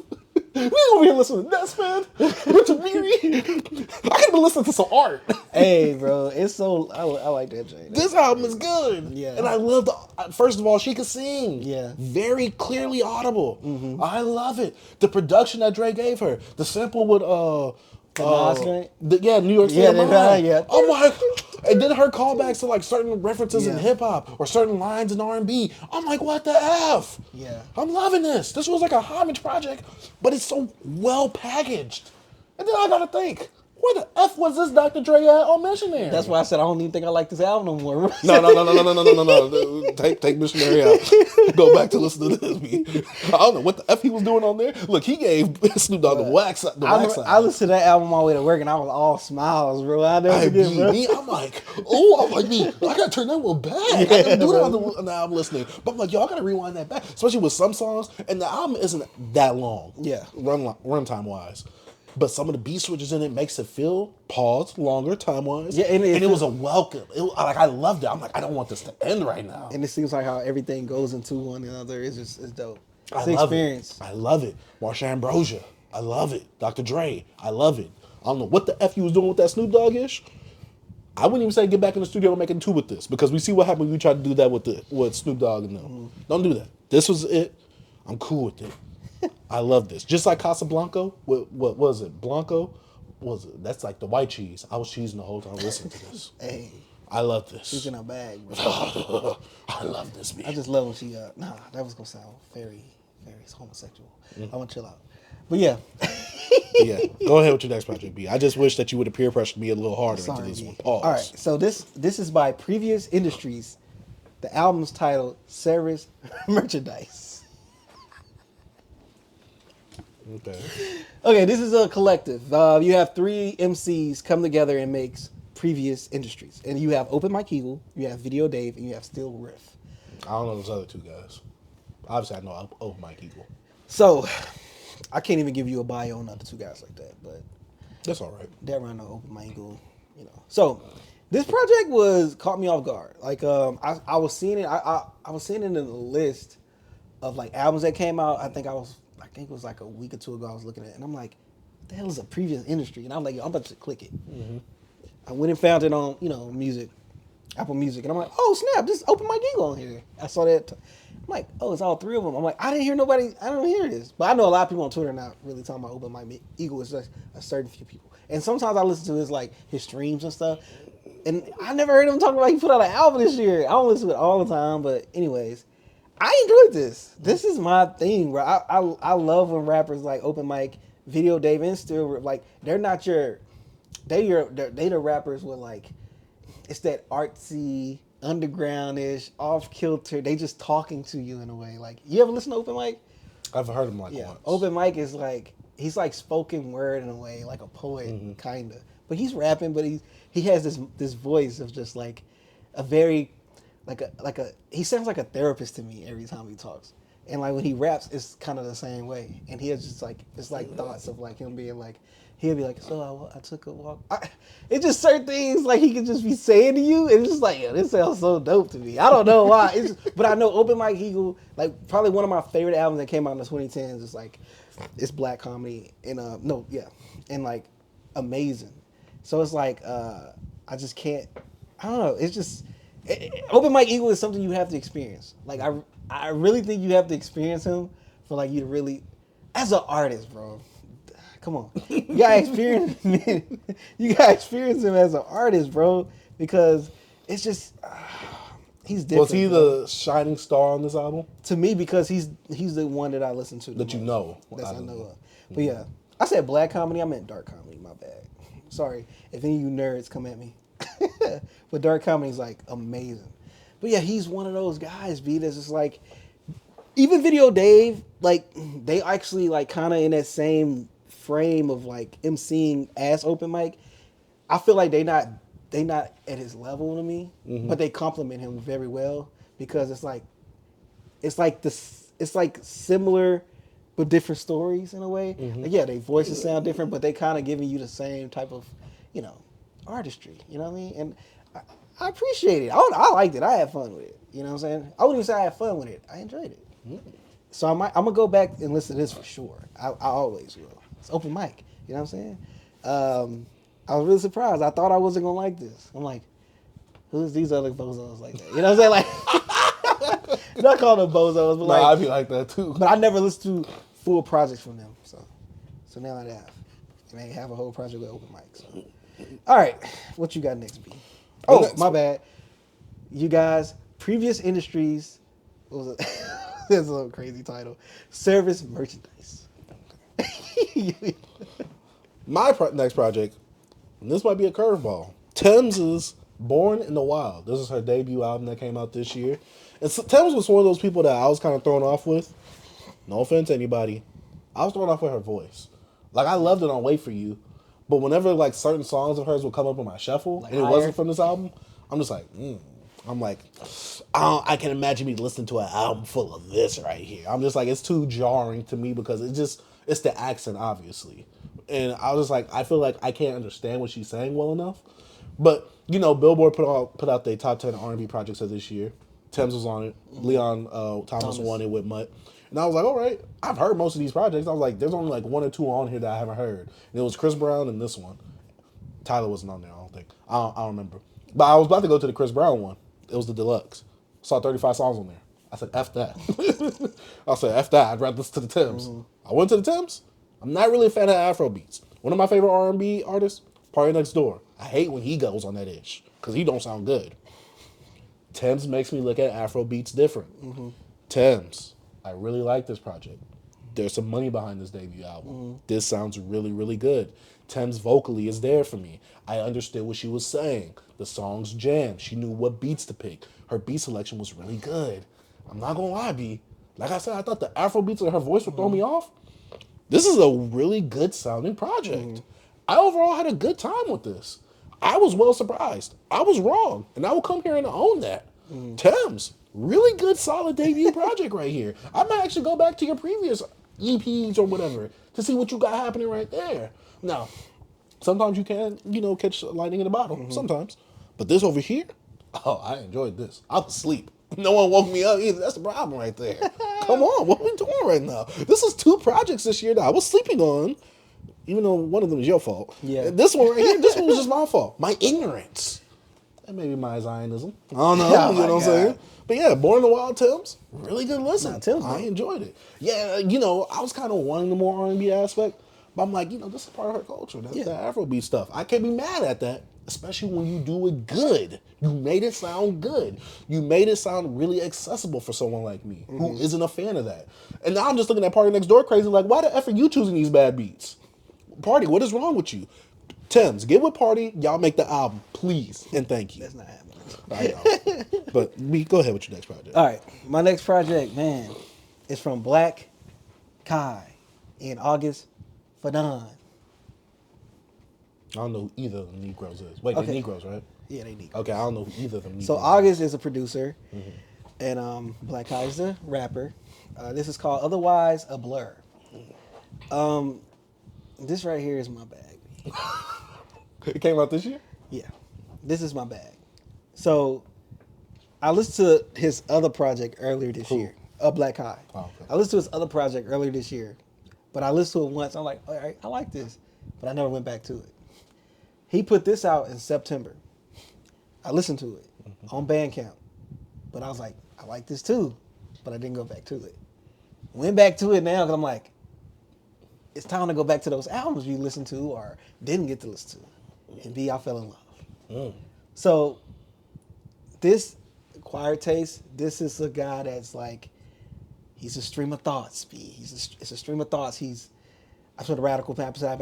We ain't over here listening to Ness, man. Richard Beery. I could have been listening to some art. Hey, bro, it's so I like that joint. This album is good. Yeah, and I love first of all, she could sing. Yeah, very clearly audible. I love it. The production that Dre gave her, the sample with New York City. Yeah. Oh my! And then her callbacks to like certain references in hip hop or certain lines in R&B. I'm like, what the F? Yeah. I'm loving this. This was like a homage project, but it's so well packaged. And then I gotta think, where the F was this Dr. Dre at on Missionary? That's why I said I don't even think I like this album no more. No. Take Missionary out. Go back to listen to this. I don't know what the F he was doing on there. Look, he gave Snoop Dogg the wax. I listened to that album on my way to work and I was all smiles, bro. I never forget, bro. I'm like, I gotta turn that one back. I didn't do that on the album listening. But I'm like, yo, I gotta rewind that back. Especially with some songs. And the album isn't that long. Yeah. Runtime wise. But some of the beat switches in it makes it feel longer time-wise. Yeah, and it was a welcome. I loved it. I'm like, I don't want this to end right now. And it seems like how everything goes into one another. It's dope. It's experience. I love it. Marsha Ambrosia. I love it. Dr. Dre. I love it. I don't know what the F he was doing with that Snoop Dogg-ish. I wouldn't even say get back in the studio and make a two with this, because we see what happened when we tried to do that with Snoop Dogg and them. Don't do that. This was it. I'm cool with it. I love this. Just like Casablanco, what was it? Blanco? What was it? That's like the white cheese. I was cheesing the whole time listening to this. Hey. I love this. She's in her bag, bro. I love this, man. I just love when she, that was going to sound very, very homosexual. I want to chill out. But yeah. Yeah. Go ahead with your next project, B. I just wish that you would have peer pressured me a little harder into this one. Pause. All right. So this is by Previous Industries. The album's titled Sarah's Merchandise. Okay, this is a collective. You have 3 MCs come together and makes Previous Industries. And you have Open Mike Eagle, you have Video Dave, and you have Still Riff. I don't know those other 2 guys. Obviously, I know Open Mike Eagle. So, I can't even give you a bio on the other 2 guys like that, but... That's all right. That round of Open Mike Eagle, So, this project caught me off guard. Like, I was seeing it, I was seeing it in the list of, like, albums that came out. I think it was like a week or 2 ago I was looking at it, and I'm like, what the hell is a Previous Industry? And I'm like, I'm about to click it. I went and found it on, music, Apple Music, and I'm like, oh snap, this Open Mike Eagle on here. I saw that. I'm like, oh, it's all 3 of them. I'm like, I don't hear this. But I know a lot of people on Twitter are not really talking about Open Mike Eagle. It's just a certain few people. And sometimes I listen to his streams and stuff, and I never heard him talk about he put out an album this year. I don't listen to it all the time, but anyways, I enjoyed this. This is my thing, bro. I love when rappers like open mic, video Dave and still like they're not your they the rappers with like it's that artsy, undergroundish, off kilter. They just talking to you in a way. Like you ever listen to open mic? I've heard him like once. Open mic is like he's like spoken word in a way, like a poet kinda. But he's rapping, but he has this voice of just like a very like a he sounds like a therapist to me every time he talks. And like when he raps, it's kind of the same way. And he has just like it's like thoughts of like him being like he'll be like, so I took a walk. It's just certain things like he could just be saying to you, and it's just like, yo, this sounds so dope to me. I don't know why, but I know Open Mike Eagle, like probably one of my favorite albums that came out in the 2010s is like it's black comedy and and like amazing. So it's like I just can't. I don't know. It's just Open Mike Eagle is something you have to experience. Like I really think you have to experience him for like you to really, as an artist, bro. Come on, you gotta experience him. You gotta experience him as an artist, bro, because it's just he's different. Was he the shining star on this album? To me, because he's the one that I listen to. That you know, that I know of. But yeah, I said black comedy. I meant dark comedy. My bad. Sorry if any of you nerds come at me. But dark comedy is like amazing. But yeah, he's one of those guys, B, that's just like, even Video Dave, like they actually like kind of in that same frame of like emceeing as open mic. I feel like they not at his level to me, but they compliment him very well because it's like similar but different stories in a way. Like, yeah, their voices sound different, but they kind of giving you the same type of, artistry. You know what I mean? And I appreciate it. I liked it. I had fun with it. You know what I'm saying? I wouldn't even say I had fun with it. I enjoyed it. So I'm gonna go back and listen to this for sure. I always will. It's open mic. You know what I'm saying? I was really surprised. I thought I wasn't gonna like this. I'm like, who's these other bozos like that? You know what I'm saying? Like, not calling them bozos, but like, I'd be like that too. But I never listened to full projects from them. So now I have. And they have a whole project with open mic. So. All right, what you got next, B? Oh, my bad. You guys, previous industries. What was it? That's a little crazy title. Service merchandise. My next project, and this might be a curveball. Tems is Born in the Wild. This is her debut album that came out this year. And so, Tems was one of those people that I was kind of thrown off with. No offense to anybody. I was thrown off with her voice. Like, I loved it on Wait For You. But whenever, like, certain songs of hers would come up on my shuffle, like, and it wasn't from this album, I'm just like, I'm like, I can imagine me listening to an album full of this right here. I'm just like, it's too jarring to me because it's the accent, obviously. And I was just like, I feel like I can't understand what she's saying well enough. But, Billboard put out their top 10 R&B projects of this year. Tems was on it. Leon Thomas won it with Mutt. And I was like, all right, I've heard most of these projects. I was like, there's only like one or two on here that I haven't heard. And it was Chris Brown and this one. Tyler wasn't on there, I don't think. I don't remember. But I was about to go to the Chris Brown one. It was the deluxe. Saw 35 songs on there. I said, F that. I said, F that. I'd rather listen to the Tems. I went to the Tems. I'm not really a fan of Afro beats. One of my favorite R&B artists, Party Next Door. I hate when he goes on that ish because he don't sound good. Tems makes me look at Afro beats different. Tems, I really like this project. There's some money behind this debut album. This sounds really, really good. Tems vocally is there for me. I understood what she was saying. The song's jam. She knew what beats to pick. Her beat selection was really good. I'm not gonna lie, B. Like I said, I thought the Afro beats and her voice would throw me off. This is a really good sounding project. I overall had a good time with this. I was well surprised. I was wrong. And I will come here and own that. Tems, really good solid debut project right here. I might actually go back to your previous EPs or whatever to see what you got happening right there. Now, sometimes you can, catch lightning in the bottle. Sometimes. But this over here, I enjoyed this. I was asleep. No one woke me up either. That's the problem right there. Come on, what are we doing right now? This is 2 projects this year that I was sleeping on, even though one of them is your fault. Yeah. And this one right here, this one was just my fault. My ignorance. And maybe my Zionism. I don't know. You know what I'm saying? But yeah, Born in the Wild, Tems, really good listen. I enjoyed it. Yeah, I was kind of wanting the more R&B aspect, but I'm like, this is part of her culture. That's the Afrobeat stuff. I can't be mad at that. especially when you do it good. You made it sound good. You made it sound really accessible for someone like me who isn't a fan of that. And now I'm just looking at Party Next Door crazy, like, why the F are you choosing these bad beats? Party, what is wrong with you? Tems, get with Party. Y'all make the album, please, and thank you. That's not happening. I know. But go ahead with your next project. All right, my next project, man, is from blackchai in August Fanon. I don't know who either of the Negroes is. Wait, Okay. they're Negroes, right? Yeah, they need. Okay, I don't know who either of them Negroes So August is a producer, and blackchai is the rapper. This is called Otherwise a Blur. This right here is my bag. It came out this year? Yeah, this is my bag. So I listened to his other project earlier this year. blackchai. Oh, okay. I listened to his other project earlier this year, but I listened to it once. I'm like, all right, I like this, but I never went back to it. He put this out in September. I listened to it on Bandcamp, but I was like, I like this too, but I didn't go back to it. Went back to it now because I'm like, it's time to go back to those albums you listened to or didn't get to listen to. And B, I fell in love. So this Acquired Taste, this is a guy that's like, he's a stream of thoughts, B. It's a stream of thoughts. I saw the radical he's a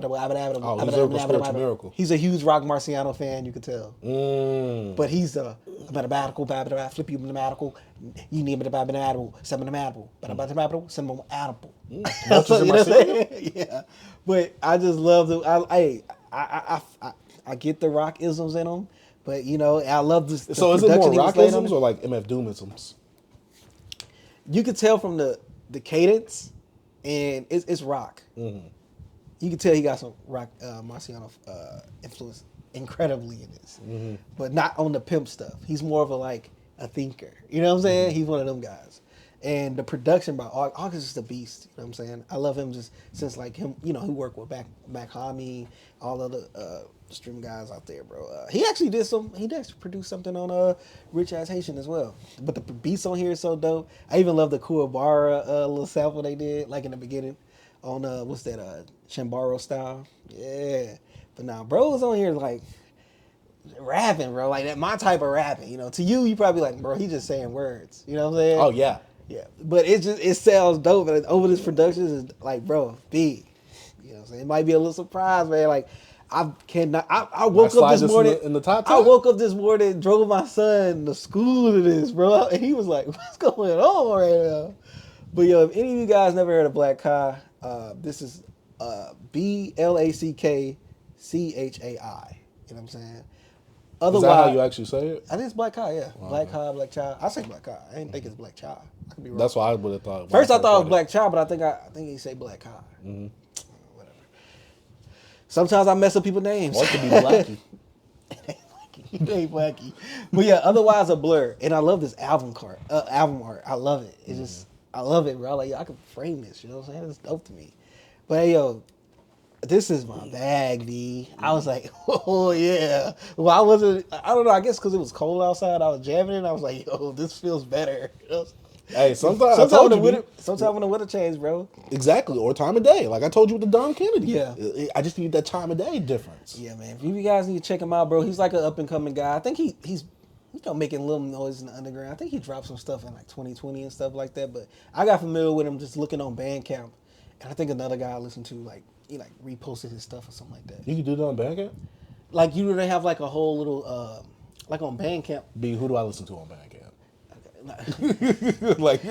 spiritual miracle. He's a huge Roc Marciano fan, you could tell. But he's a mathematical, flip you mathematical, you need me to mathematical, mathematical, mathematical. Yeah. But I just love the I get the rock isms in them, but you know, I love this. So is it more rock isms or like MF Doom isms? You could tell from the cadence, and it's rock. You can tell he got some Roc Marciano influence incredibly in this, but not on the pimp stuff. He's more of a thinker. You know what I'm saying? He's one of them guys. And the production by August is the beast. You know what I'm saying? I love him just since like him. You know, he worked with Back Hami, all of the stream guys out there, bro. He actually produced something on Rich Ass Haitian as well. But the beats on here is so dope. I even love the Kuwabara little sample they did like in the beginning. On what's that Shambaro style, yeah. But now bros on here like rapping, bro, like that my type of rapping. You know, to you probably like, bro, he just saying words. You know what I'm saying? Oh yeah, yeah. But it sounds dope. And over this production is like, bro, B. You know what I'm saying? It might be a little surprise, man. Like I cannot. I woke up this morning in the top 10? I woke up this morning, drove my son to school to this, bro, and he was like, "What's going on right now?" But yo, if any of you guys never heard of blackchai. This is BLACKCHAI. You know what I'm saying? Otherwise, is that how you actually say it? I think it's blackchai, yeah. Wow. Blackchai. I say blackchai. I didn't think it's blackchai. I could be wrong. That's what I would have thought. First I thought it was blackchai, but I think he say blackchai. Whatever. Sometimes I mess up people's names. Or it could be Blackie. It ain't Blackie. But yeah, otherwise a blur. And I love this album art. I love it. It's just I love it, bro. Like, yo, I can frame this, you know what I'm saying? It's dope to me. But hey, yo, this is my bag, B. I was like, oh, yeah. Well, I don't know, I guess because it was cold outside, I was jamming it, and I was like, yo, this feels better. You know? Hey, sometimes when the weather change, bro. Exactly, or time of day. Like I told you with the Don Kennedy. Yeah. I just need that time of day difference. Yeah, man. If you guys need to check him out, bro, he's like an up-and-coming guy. I think he's making a little noise in the underground. I think he dropped some stuff in like 2020 and stuff like that. But I got familiar with him just looking on Bandcamp. And I think another guy I listened to, like, he like reposted his stuff or something like that. You can do that on Bandcamp? Like, you know, they have like a whole little, like on Bandcamp. B, who do I listen to on Bandcamp? Like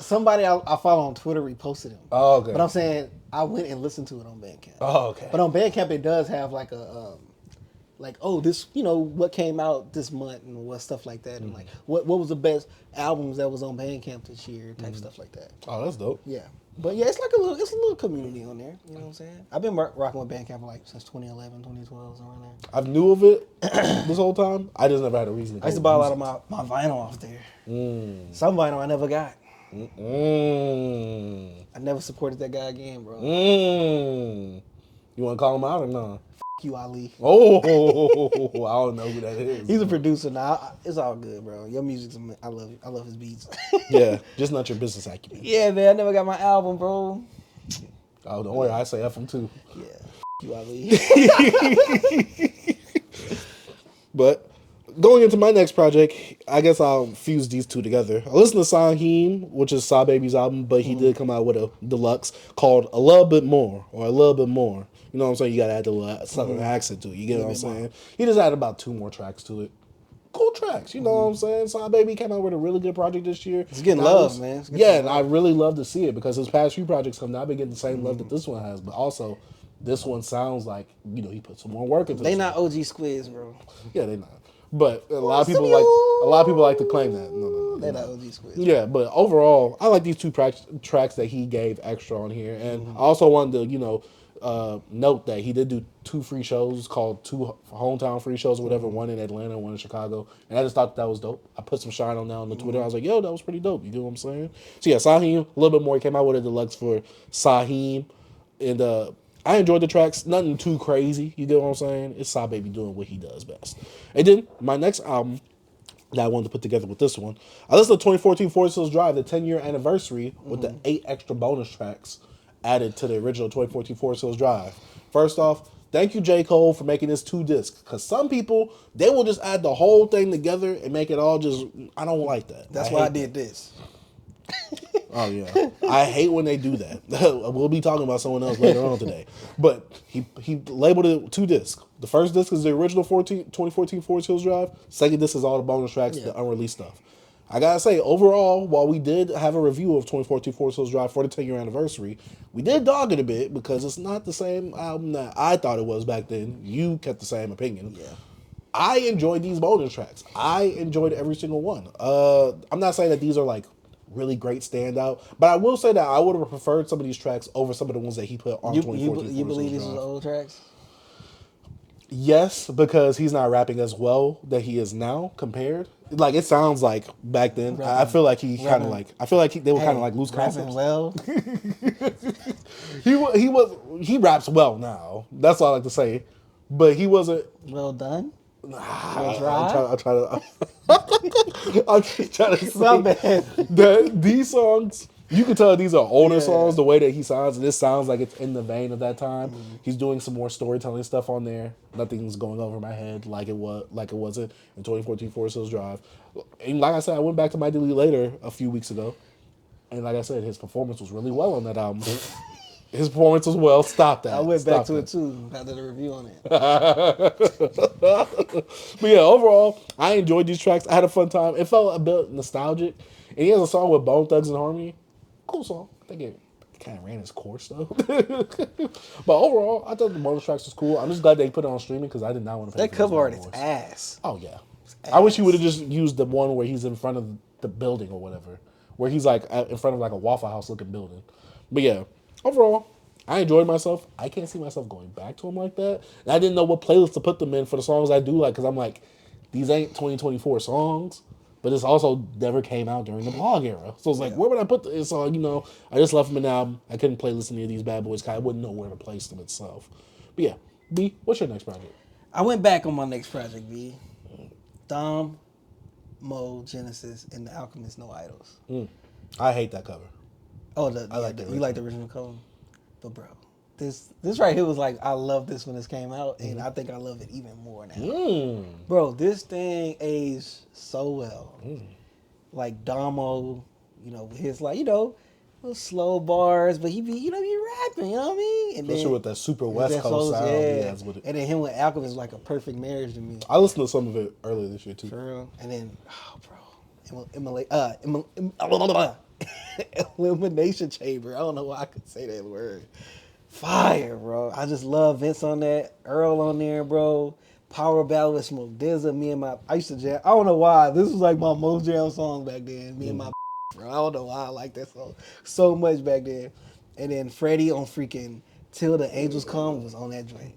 somebody I follow on Twitter reposted him. Oh, okay. But I'm saying I went and listened to it on Bandcamp. Oh, okay. But on Bandcamp it does have like a like, oh, this, you know, what came out this month and what stuff like that, and like what was the best albums that was on Bandcamp this year, type stuff like that. Oh, that's dope. Yeah, but yeah, it's like a little community on there. You know what I'm saying? I've been rocking with Bandcamp for like since 2011, 2012, somewhere there. I've knew of it this whole time. I just never had a reason. I used to buy a lot of my vinyl off there. Some vinyl I never got. I never supported that guy again, bro. You want to call him out or no? You, Ali. Oh, I don't know who that is. He's a producer now. It's all good, bro. Your music's, I love you. I love his beats. Yeah, just not your business acumen. Yeah, man. I never got my album, bro. Oh, don't worry. I say F him too. Yeah. You, Ali. But going into my next project, I guess I'll fuse these two together. I listened to Sahbabii, which is Sahbabii's album, but he did come out with a deluxe called A Little Bit More, or A Little Bit More. You know what I'm saying? You gotta add the little southern accent to it. You get what I'm saying? He just added about 2 more tracks to it. Cool tracks, you know what I'm saying? Sahbabii came out with a really good project this year. It's getting love, man. It's getting And I really love to see it because his past few projects have not been getting the same love that this one has. But also, this one sounds like, he put some more work into it. They not OG squids, bro. Yeah, they not. But a lot of people like to claim that. No. They not OG squids. Yeah, but overall, I like these 2 tracks that he gave extra on here, and I also wanted to, note that he did do 2 free shows called 2 hometown free shows or whatever, one in Atlanta, one in Chicago, and I just thought that was dope. I put some shine on that on the Twitter. I was like, yo, that was pretty dope. You get what I'm saying? So yeah, Sahheem, a little bit more. He came out with a deluxe for Sahheem, and I enjoyed the tracks. Nothing too crazy. You get what I'm saying? It's Sahbabii doing what he does best. And then my next album that I wanted to put together with this one, I listened to 2014 Forest Hills Drive, the 10-year anniversary, with the 8 extra bonus tracks added to the original 2014 Forest Hills Drive. First off, thank you, J. Cole, for making this 2 discs. Because some people, they will just add the whole thing together and make it all just, I don't like that. That's why I did this. Oh, yeah. I hate when they do that. We'll be talking about someone else later on today. But he labeled it 2 discs. The first disc is the original 2014 Forest Hills Drive. Second disc is all the bonus tracks, the unreleased stuff. I gotta say, overall, while we did have a review of 2014 Forest Hills Drive for the 10-year anniversary, we did dog it a bit because it's not the same album that I thought it was back then. You kept the same opinion. Yeah. I enjoyed these bonus tracks. I enjoyed every single one. I'm not saying that these are like really great standout, but I will say that I would have preferred some of these tracks over some of the ones that he put on 2014. You believe these are the old tracks? Yes, because he's not rapping as well that he is now compared. Like, it sounds like back then. I feel like he kind of like. I feel like they were kind of like loose concepts. Well, he raps well now. That's all I like to say. But he wasn't. well done. I'm trying to My bad. say that these songs, you can tell these are older songs, the way that he sounds. And this sounds like it's in the vein of that time. He's doing some more storytelling stuff on there. Nothing's going over my head like it wasn't in 2014 Forest Hills Drive. And like I said, I went back to My Delete Later a few weeks ago. And like I said, his performance was really well on that album. His performance was well. Stop that. I went back to it too. I did a review on it. But yeah, overall, I enjoyed these tracks. I had a fun time. It felt a bit nostalgic. And he has a song with Bone Thugs and Harmony. Cool song. I think it kind of ran its course though. But overall, I thought the bonus tracks was cool. I'm just glad they put it on streaming because I did not want to. That cover art is ass. Oh yeah. I wish he would have just used the one where he's in front of the building or whatever, where he's like in front of like a Waffle House looking building. But yeah, overall, I enjoyed myself. I can't see myself going back to him like that. And I didn't know what playlist to put them in for the songs I do like, because I'm like, these ain't 2024 songs, but this also never came out during the blog era. So it's like, where would I put this song? I just left them an album. I couldn't playlist any of these bad boys because I wouldn't know where to place them itself. But yeah, B, what's your next project? I went back on my next project, B. Dom, Mo, Genesis, and the Alchemist, No Idols. I hate that cover. Oh, you like the original cover? But bro, this right here was like, I love this when this came out, and I think I love it even more now. Bro, this thing aged so well. Like Domo, his like, little slow bars, but he be rapping, you know what I mean? And especially with that super West Coast sound he has with it. And then him with Alchemist is like a perfect marriage to me. I listened to some of it earlier this year too. For real. And then, Elimination Chamber. I don't know why I could say that word. Fire, bro. I just love Vince on that. Earl on there, bro. Power Ballad with Smoke Dizza. I used to jam. I don't know why. This was like my most jam song back then. Me and my bro. I don't know why I like that song so much back then. And then Freddie on freaking Till the Angels Come was on that joint.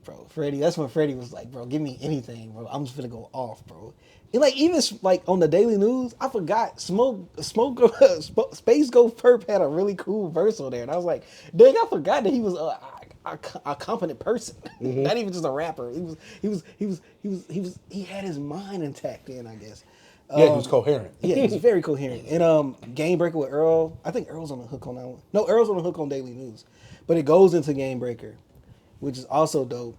Bro, Freddie, that's when Freddie was like, bro, give me anything, bro. I'm just gonna go off, bro. And like, even like on the Daily News, I forgot Space Ghost Perp had a really cool verse on there. And I was like, dang, I forgot that he was a competent person. Not even just a rapper. He had his mind intact then, I guess. Yeah, he was coherent. Yeah, he was very coherent. And Game Breaker with Earl, I think Earl's on the hook on that one. No, Earl's on the hook on Daily News. But it goes into Game Breaker, which is also dope.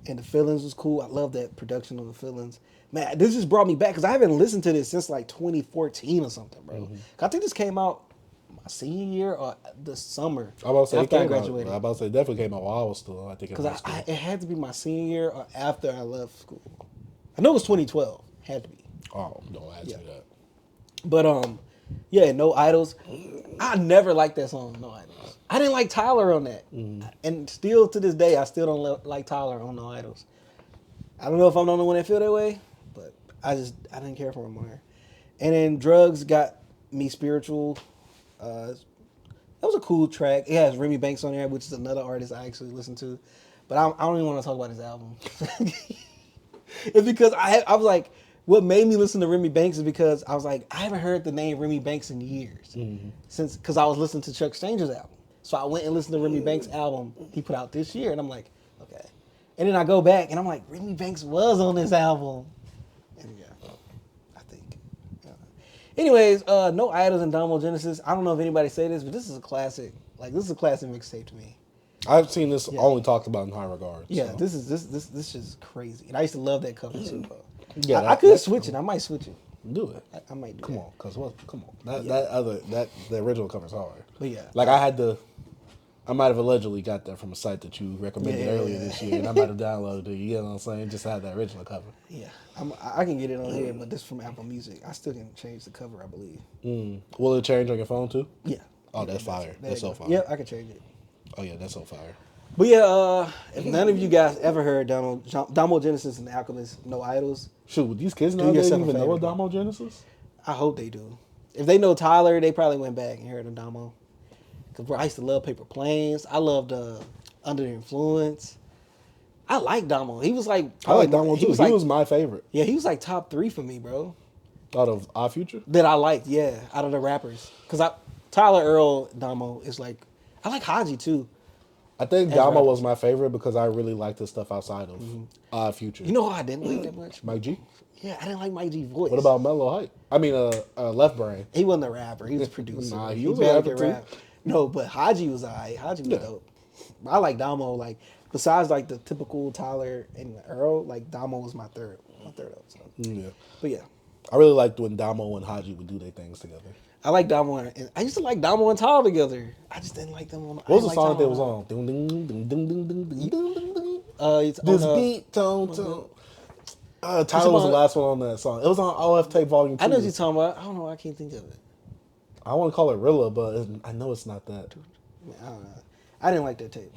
And the feelings was cool. I love that production on the feelings. Man, this just brought me back because I haven't listened to this since like 2014 or something, bro. I think this came out my senior year or the summer I about to say it after I came graduated. out. I about to say it definitely came out while I was still, I think, in high Because school. it had to be my senior year or after I left school. I know it was 2012. Had to be. Oh, don't ask me that. But yeah, No Idols. I never liked that song, No Idols. I didn't like Tyler on that. And still to this day, I still don't like Tyler on No Idols. I don't know if I'm the only one that feel that way, but I didn't care for him on her. And then Drugs got me spiritual. That was a cool track. It has Remy Banks on there, which is another artist I actually listen to. But I don't even want to talk about his album. It's because I was like, what made me listen to Remy Banks is because I was like, I haven't heard the name Remy Banks in years. Because I was listening to Chuck Stranger's album. So I went and listened to Remy Banks' album he put out this year. And I'm like, okay. And then I go back and I'm like, Remy Banks was on this album. And yeah, I think. Yeah. Anyways, No Idols and Domo Genesis. I don't know if anybody say this, but this is a classic. Like, this is a classic mixtape to me. I've seen this only talked about in high regards. Yeah, so. this is crazy. And I used to love that cover too, bro. Yeah, I could switch it. I might switch it. Do it. I might do Come that. on, cause what? Come on. The original cover's hard. But yeah. Like I might have allegedly got that from a site that you recommended earlier this year, and I might have downloaded it. You know what I'm saying? Just had that original cover. Yeah, I can get it on here, but this is from Apple Music. I still can change the cover, I believe. Will it change on your phone too? Yeah. Oh, that's fire. That's so fire. Yeah, I can change it. Oh yeah, that's so fire. But yeah, if none of you guys ever heard Domo Genesis and the Alchemist, No Idols, Shoot, with these kids Do nowadays yourself a even know favor, a bro. Domo Genesis? I hope they do. If they know Tyler, they probably went back and heard of Domo. Because bro, I used to love Paper Planes. I loved Under the Influence. I like Domo. He was like, I like Domo too. He Was my favorite yeah, he was like top 3 for me, bro. out of Our Future. That I liked, yeah, out of the rappers. Because Tyler, Earl, Domo is like, I like Haji too. I think As Domo rappers. was my favorite because I really liked his stuff outside of Our Future. You know who I didn't like that much? Mike G. Yeah, I didn't like Mike G's voice. What about Mellow Hype? I mean, Left Brain. He wasn't a rapper. He was a producer. Nah, he was a barely rapper could too. rap. No, but Haji was alright. Haji was dope. I like Domo. Like besides like the typical Tyler and Earl, like Domo was my third up. So. Yeah. But yeah, I really liked when Domo and Haji would do their things together. I like Domo and I used to like Domo and Tyler together. I just didn't like them on. What was the song that they was on? Ding, ding, ding, ding, ding, ding, ding, ding, ding, ding. It's This on, beat, tone. Tyler was the last one on that song. It was on OF Tape Volume 2. I know what you're talking about. I don't know. I can't think of it. I want to call it Rilla, but I know it's not that. I don't know. I didn't like that tape.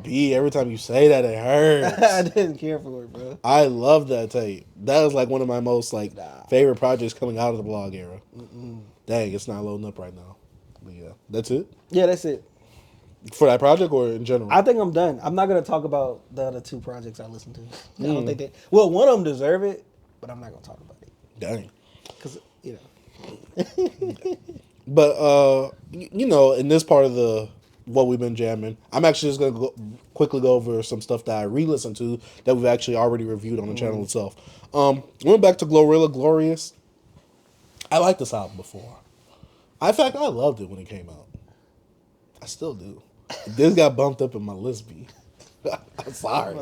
B, every time you say that, it hurts. I didn't care for it, bro. I love that tape. That was like one of my most favorite projects coming out of the blog era. Dang, it's not loading up right now. But yeah, that's it Yeah, that's it. for that project or in general. I think I'm done. I'm not gonna talk about the other 2 projects I listened to. I don't think they. Well, one of them deserve it, but I'm not gonna talk about it Dang. because you know. But you know, in this part of the what we've been jamming, I'm actually just gonna quickly go over some stuff that I re-listened to that we've actually already reviewed on the channel itself. Went back to GloRilla, Glorious. I liked this album before. In fact, I loved it when it came out. I still do. This got bumped up in my list, B. I'm sorry.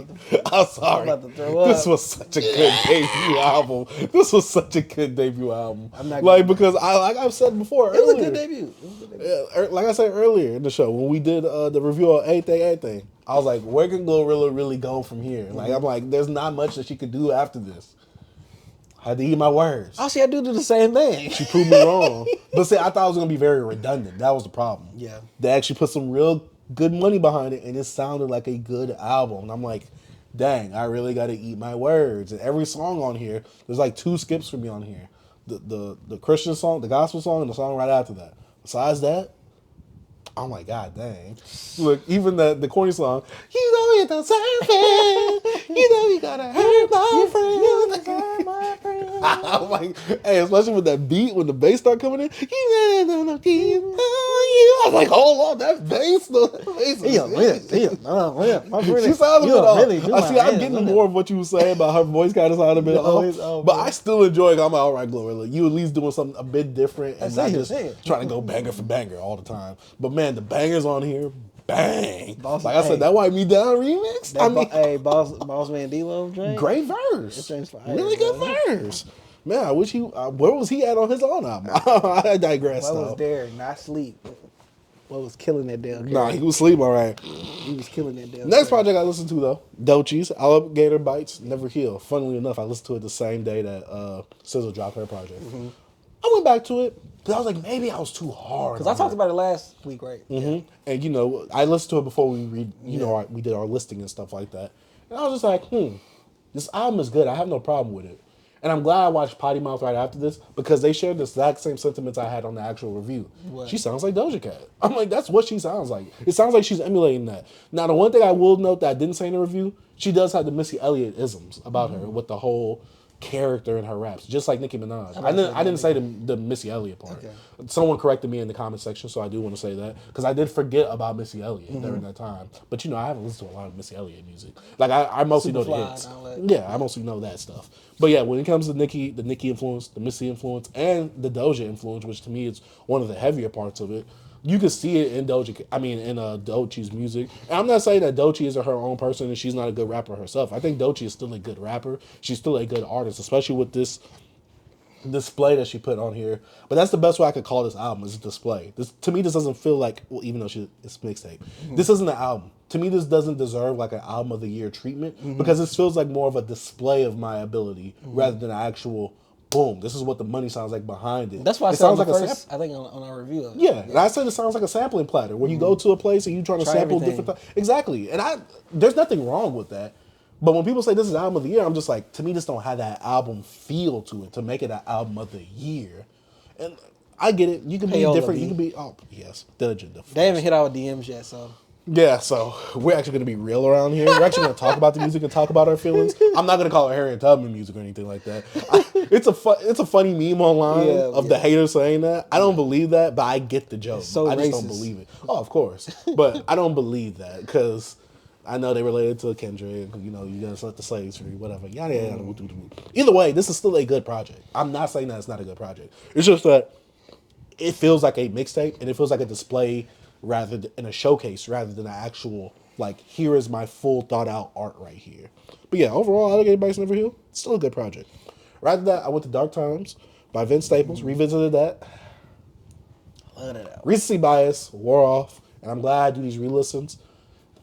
I'm sorry. I'm about to throw up. This was such a good debut album. This was such a good debut album. I'm not like gonna- because like I've said before It was a earlier. good debut. Yeah, like I said earlier in the show when we did the review of Everything, I was like, where can GloRilla really go from here? Like I'm like, there's not much that she could do after this. I had to eat my words. All she had to do the same thing. She proved me wrong. But see, I thought it was gonna be very redundant. That was the problem. Yeah. They actually put some real good money behind it, and it sounded like a good album. And I'm like, dang, I really got to eat my words. And every song on here, there's like 2 skips for me on here. The Christian song, the gospel song, and the song right after that. Besides that, I'm like, God dang. Look, even the corny song, you know you deserve it. You know you gotta hurt my friend. I'm like, hey, especially with that beat, when the bass start coming in, you know, I was like, hold on, that bass, My friend, she sounds a bit off. really do I my see. I'm hands, getting don't it? more of what you were saying about her voice kind of sound a bit always off. off, But bro. I still enjoy it. I'm like, all right, GloRilla, you at least doing something a bit different and Say not it, just say it. trying to go banger for banger all the time. But man, the bangers on here bang. Boss, like I said, that Wipe Me Down remix. Hey, Boss Man D-Lo, drink. Great verse. Fire, really good verse. Man, I wish he. Where was he at on his own album? I digress. What though. was there? Not sleep. What was killing that damn? Nah, he was asleep. All right. He was killing that damn. Next project I listened to though, Doechii's Alligator Bites Never Heal. Funnily enough, I listened to it the same day that SZA dropped her project. Mm-hmm. I went back to it because I was like, maybe I was too hard. Because I talked about it last week, right? Mm-hmm. Yeah. And you know, I listened to it before we read. Know, we did our listing and stuff like that. And I was just like, this album is good. I have no problem with it. And I'm glad I watched Potty Mouth right after this because they shared the exact same sentiments I had on the actual review. What? She sounds like Doja Cat. I'm like, that's what she sounds like. It sounds like she's emulating that. Now, the one thing I will note that I didn't say in the review, she does have the Missy Elliott isms about her with the whole character in her raps, just like Nicki Minaj. I didn't say the Missy Elliott part. Okay. Someone corrected me in the comment section, so I do want to say that because I did forget about Missy Elliott during that time. But you know, I haven't listened to a lot of Missy Elliott music. Like I mostly know the hits. Yeah, I mostly know that stuff. But yeah, when it comes to Nicki, the Nicki influence, the Missy influence, and the Doja influence, which to me is one of the heavier parts of it, you can see it in Doechii's music. And I'm not saying that Doechii isn't her own person and she's not a good rapper herself. I think Doechii is still a good rapper. She's still a good artist, especially with this display that she put on here. But that's the best way I could call this album, is a display. To me, this doesn't feel like, well, even though it's mixtape, this isn't an album. To me, this doesn't deserve like an album of the year treatment because this feels like more of a display of my ability rather than an actual boom, this is what the money sounds like behind it. That's why it sounds like I think on our review of it. Yeah, and I said it sounds like a sampling platter where you go to a place and you trying to sample everything. Different things. Exactly. And there's nothing wrong with that. But when people say this is album of the year, I'm just like, to me, this don't have that album feel to it to make it an album of the year. And I get it. You can be different. You can be, diligent. They haven't hit our DMs yet, so. Yeah, so we're actually going to be real around here. We're actually going to talk about the music and talk about our feelings. I'm not going to call it Harriet Tubman music or anything like that. It's a funny meme online of the haters saying that. I don't believe that, but I get the joke. I just don't believe it. Oh, of course. But I don't believe that because I know they related to Kendrick. You know, you got to let the slaves free, whatever. Yada, yada, yada. Either way, this is still a good project. I'm not saying that it's not a good project. It's just that it feels like a mixtape and it feels like a display in a showcase rather than an actual, like, here is my full thought out art right here. But yeah, overall, Alligator Bites Never Heal, still a good project. Right after that, I went to Dark Times by Vince Staples, revisited that. Love that album. Recency bias wore off, and I'm glad I do these re-listens.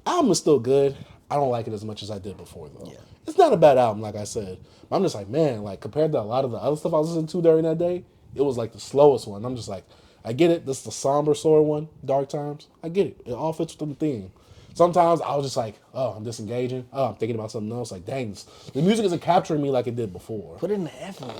Album is still good. I don't like it as much as I did before, though. Yeah. It's not a bad album, like I said. But I'm just like, man, like, compared to a lot of the other stuff I was listening to during that day, it was like the slowest one. I'm just like, I get it. This is the somber sort of one, Dark Times. I get it. It all fits within the theme. Sometimes I was just like, oh, I'm disengaging. Oh, I'm thinking about something else. Like, dang, the music isn't capturing me like it did before. Put it in the effort.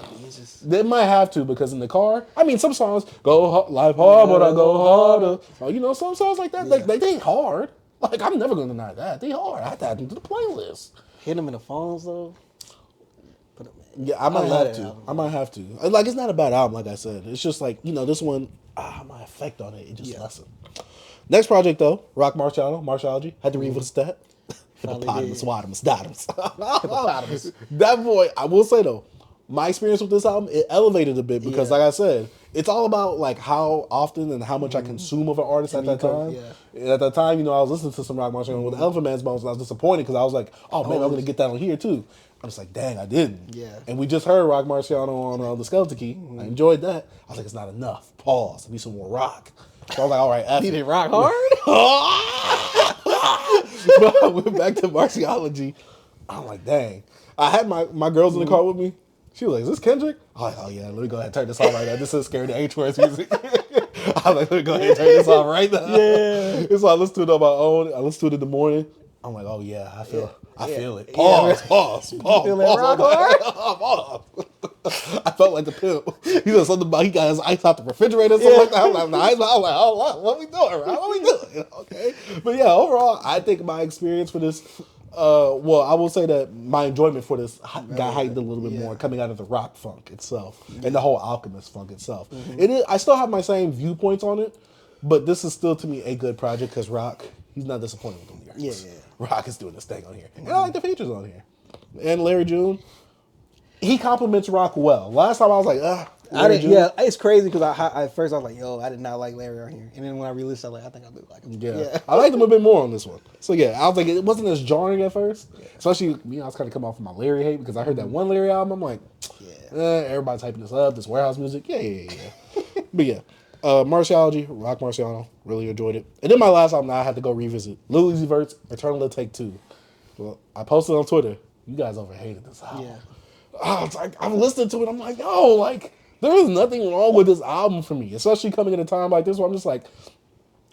They might have to because in the car, I mean, some songs go life hard, but I go harder. Oh, you know, some songs like that, they ain't hard. Like, I'm never going to deny that. They hard. I have to add them to the playlist. Hit them in the phones, though. Yeah, I might have to. I might have to. Like, it's not a bad album, like I said. It's just like, you know, this one, my effect on it just lessened. Next project, though, Roc Marciano, Marciology. Had to revisit that. Hippopotamus, Wadamus, Dotamus. That boy, I will say, though, my experience with this album, it elevated a bit because, like I said, it's all about, like, how often and how much I consume of an artist at that time. And at that time, you know, I was listening to some Roc Marciano with Elephant Man's Bones, and I was disappointed because I was like, oh, man, I'm going to get that on here, too. I'm just like, dang, I didn't. Yeah. And we just heard Roc Marciano on the Skeleton Key. I enjoyed that. I was like, it's not enough. Pause. I need some more rock. So I was like, all right, F Need it rock hard? But I went back to Marciology. I'm like, dang. I had my girls in the car with me. She was like, is this Kendrick? I was like, oh, yeah, let me go ahead and turn this on right now. This is Scared to H-Words music. I was like, let me go ahead and turn this on right now. Yeah. So I listened to it on my own. I listened to it in the morning. I'm like, oh, yeah, I feel it. Pause. You feel that rock hard? Pause. I felt like the pimp. He said something about he got his ice out the refrigerator or something like that. I'm like, what we doing, right? What we doing? Okay. But yeah, overall, I think my experience for this, well, I will say that my enjoyment for this got heightened a little bit more coming out of the rock funk itself and the whole Alchemist funk itself. It is, I still have my same viewpoints on it, but this is still to me a good project because Roc, he's not disappointed with the lyrics. Yeah. Roc is doing this thing on here. And I like the features on here. And Larry June, he compliments Roc well. Last time I was like, I didn't. Yeah, it's crazy because at first I was like, "Yo, I did not like Larry on here," and then when I re-listened, I was like, "I think I do like him." Yeah. I liked him a bit more on this one. So yeah, I was like, it wasn't as jarring at first, especially I was kind of coming off of my Larry hate because I heard that one Larry album. I'm like, everybody's hyping this up, this warehouse music. Yeah. But yeah, Marciology, Roc Marciano, really enjoyed it. And then my last album I had to go revisit, Lil Uzi Vert's Eternal Take 2. Well, I posted on Twitter. You guys overhated this album. Yeah. It's like I'm listening to it. I'm like, yo, like there is nothing wrong with this album for me, especially coming at a time like this where I'm just like,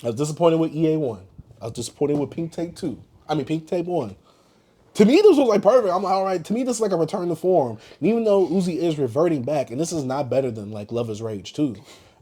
I was disappointed with EA1. I was disappointed with Pink Tape 2. I mean, Pink Tape 1. To me, this was like perfect. I'm like, all right. To me, this is like a return to form. And even though Uzi is reverting back, and this is not better than like Love is Rage 2,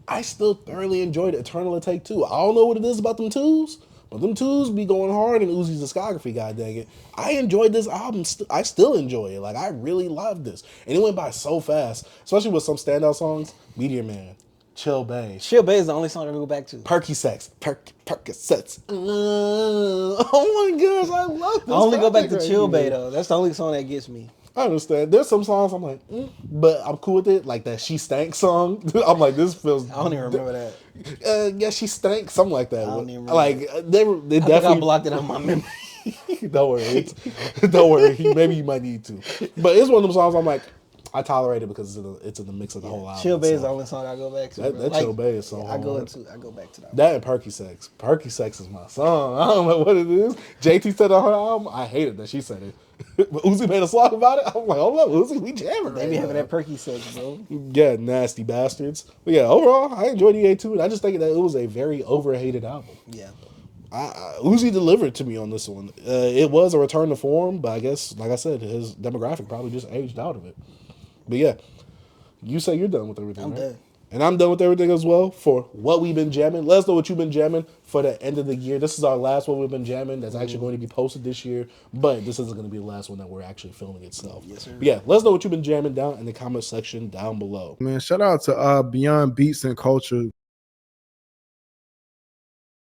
I still thoroughly enjoyed Eternal Take 2. I don't know what it is about them twos, but them twos be going hard in Uzi's discography, god dang it. I enjoyed this album. I still enjoy it. Like, I really loved this. And it went by so fast, especially with some standout songs. Meteor Man, Chill Bay. Chill Bay is the only song I go back to. Percocets. Percocets. Oh my gosh, I love this. I only go back to Chill Bay, though. That's the only song that gets me. I understand. There's some songs I'm like, but I'm cool with it. Like that She Stank song. I'm like, this feels. I don't even remember that. Yeah, She Stank, something like that. I don't even remember. Like they I definitely. think I blocked it on my memory. Don't worry. Don't worry. Maybe you might need to. But it's one of them songs I'm like, I tolerate it because it's in the mix of the whole album. Chill Bay is the only song I go back to. That Chill Bay is so hard. I go back to that. That and Perky Sex. Perky Sex is my song. I don't know what it is. JT said on her album. I hated that she said it. But Uzi made a song about it. I'm like, hold up, Uzi, we jamming. They be having that Perky Sex, bro. Yeah, nasty bastards. But yeah, overall, I enjoyed EA2, and I just think that it was a very overhated album. Yeah. Uzi delivered to me on this one. It was a return to form, but I guess, like I said, his demographic probably just aged out of it. But yeah, you say you're done with everything, I'm right? done. And I'm done with everything as well for what we've been jamming. Let us know what you've been jamming for the end of the year. This is our last one we've been jamming that's actually going to be posted this year, but this isn't going to be the last one that we're actually filming itself. Yes, sir. But yeah, let us know what you've been jamming down in the comment section down below. Man, shout out to Beyond Beats and Culture.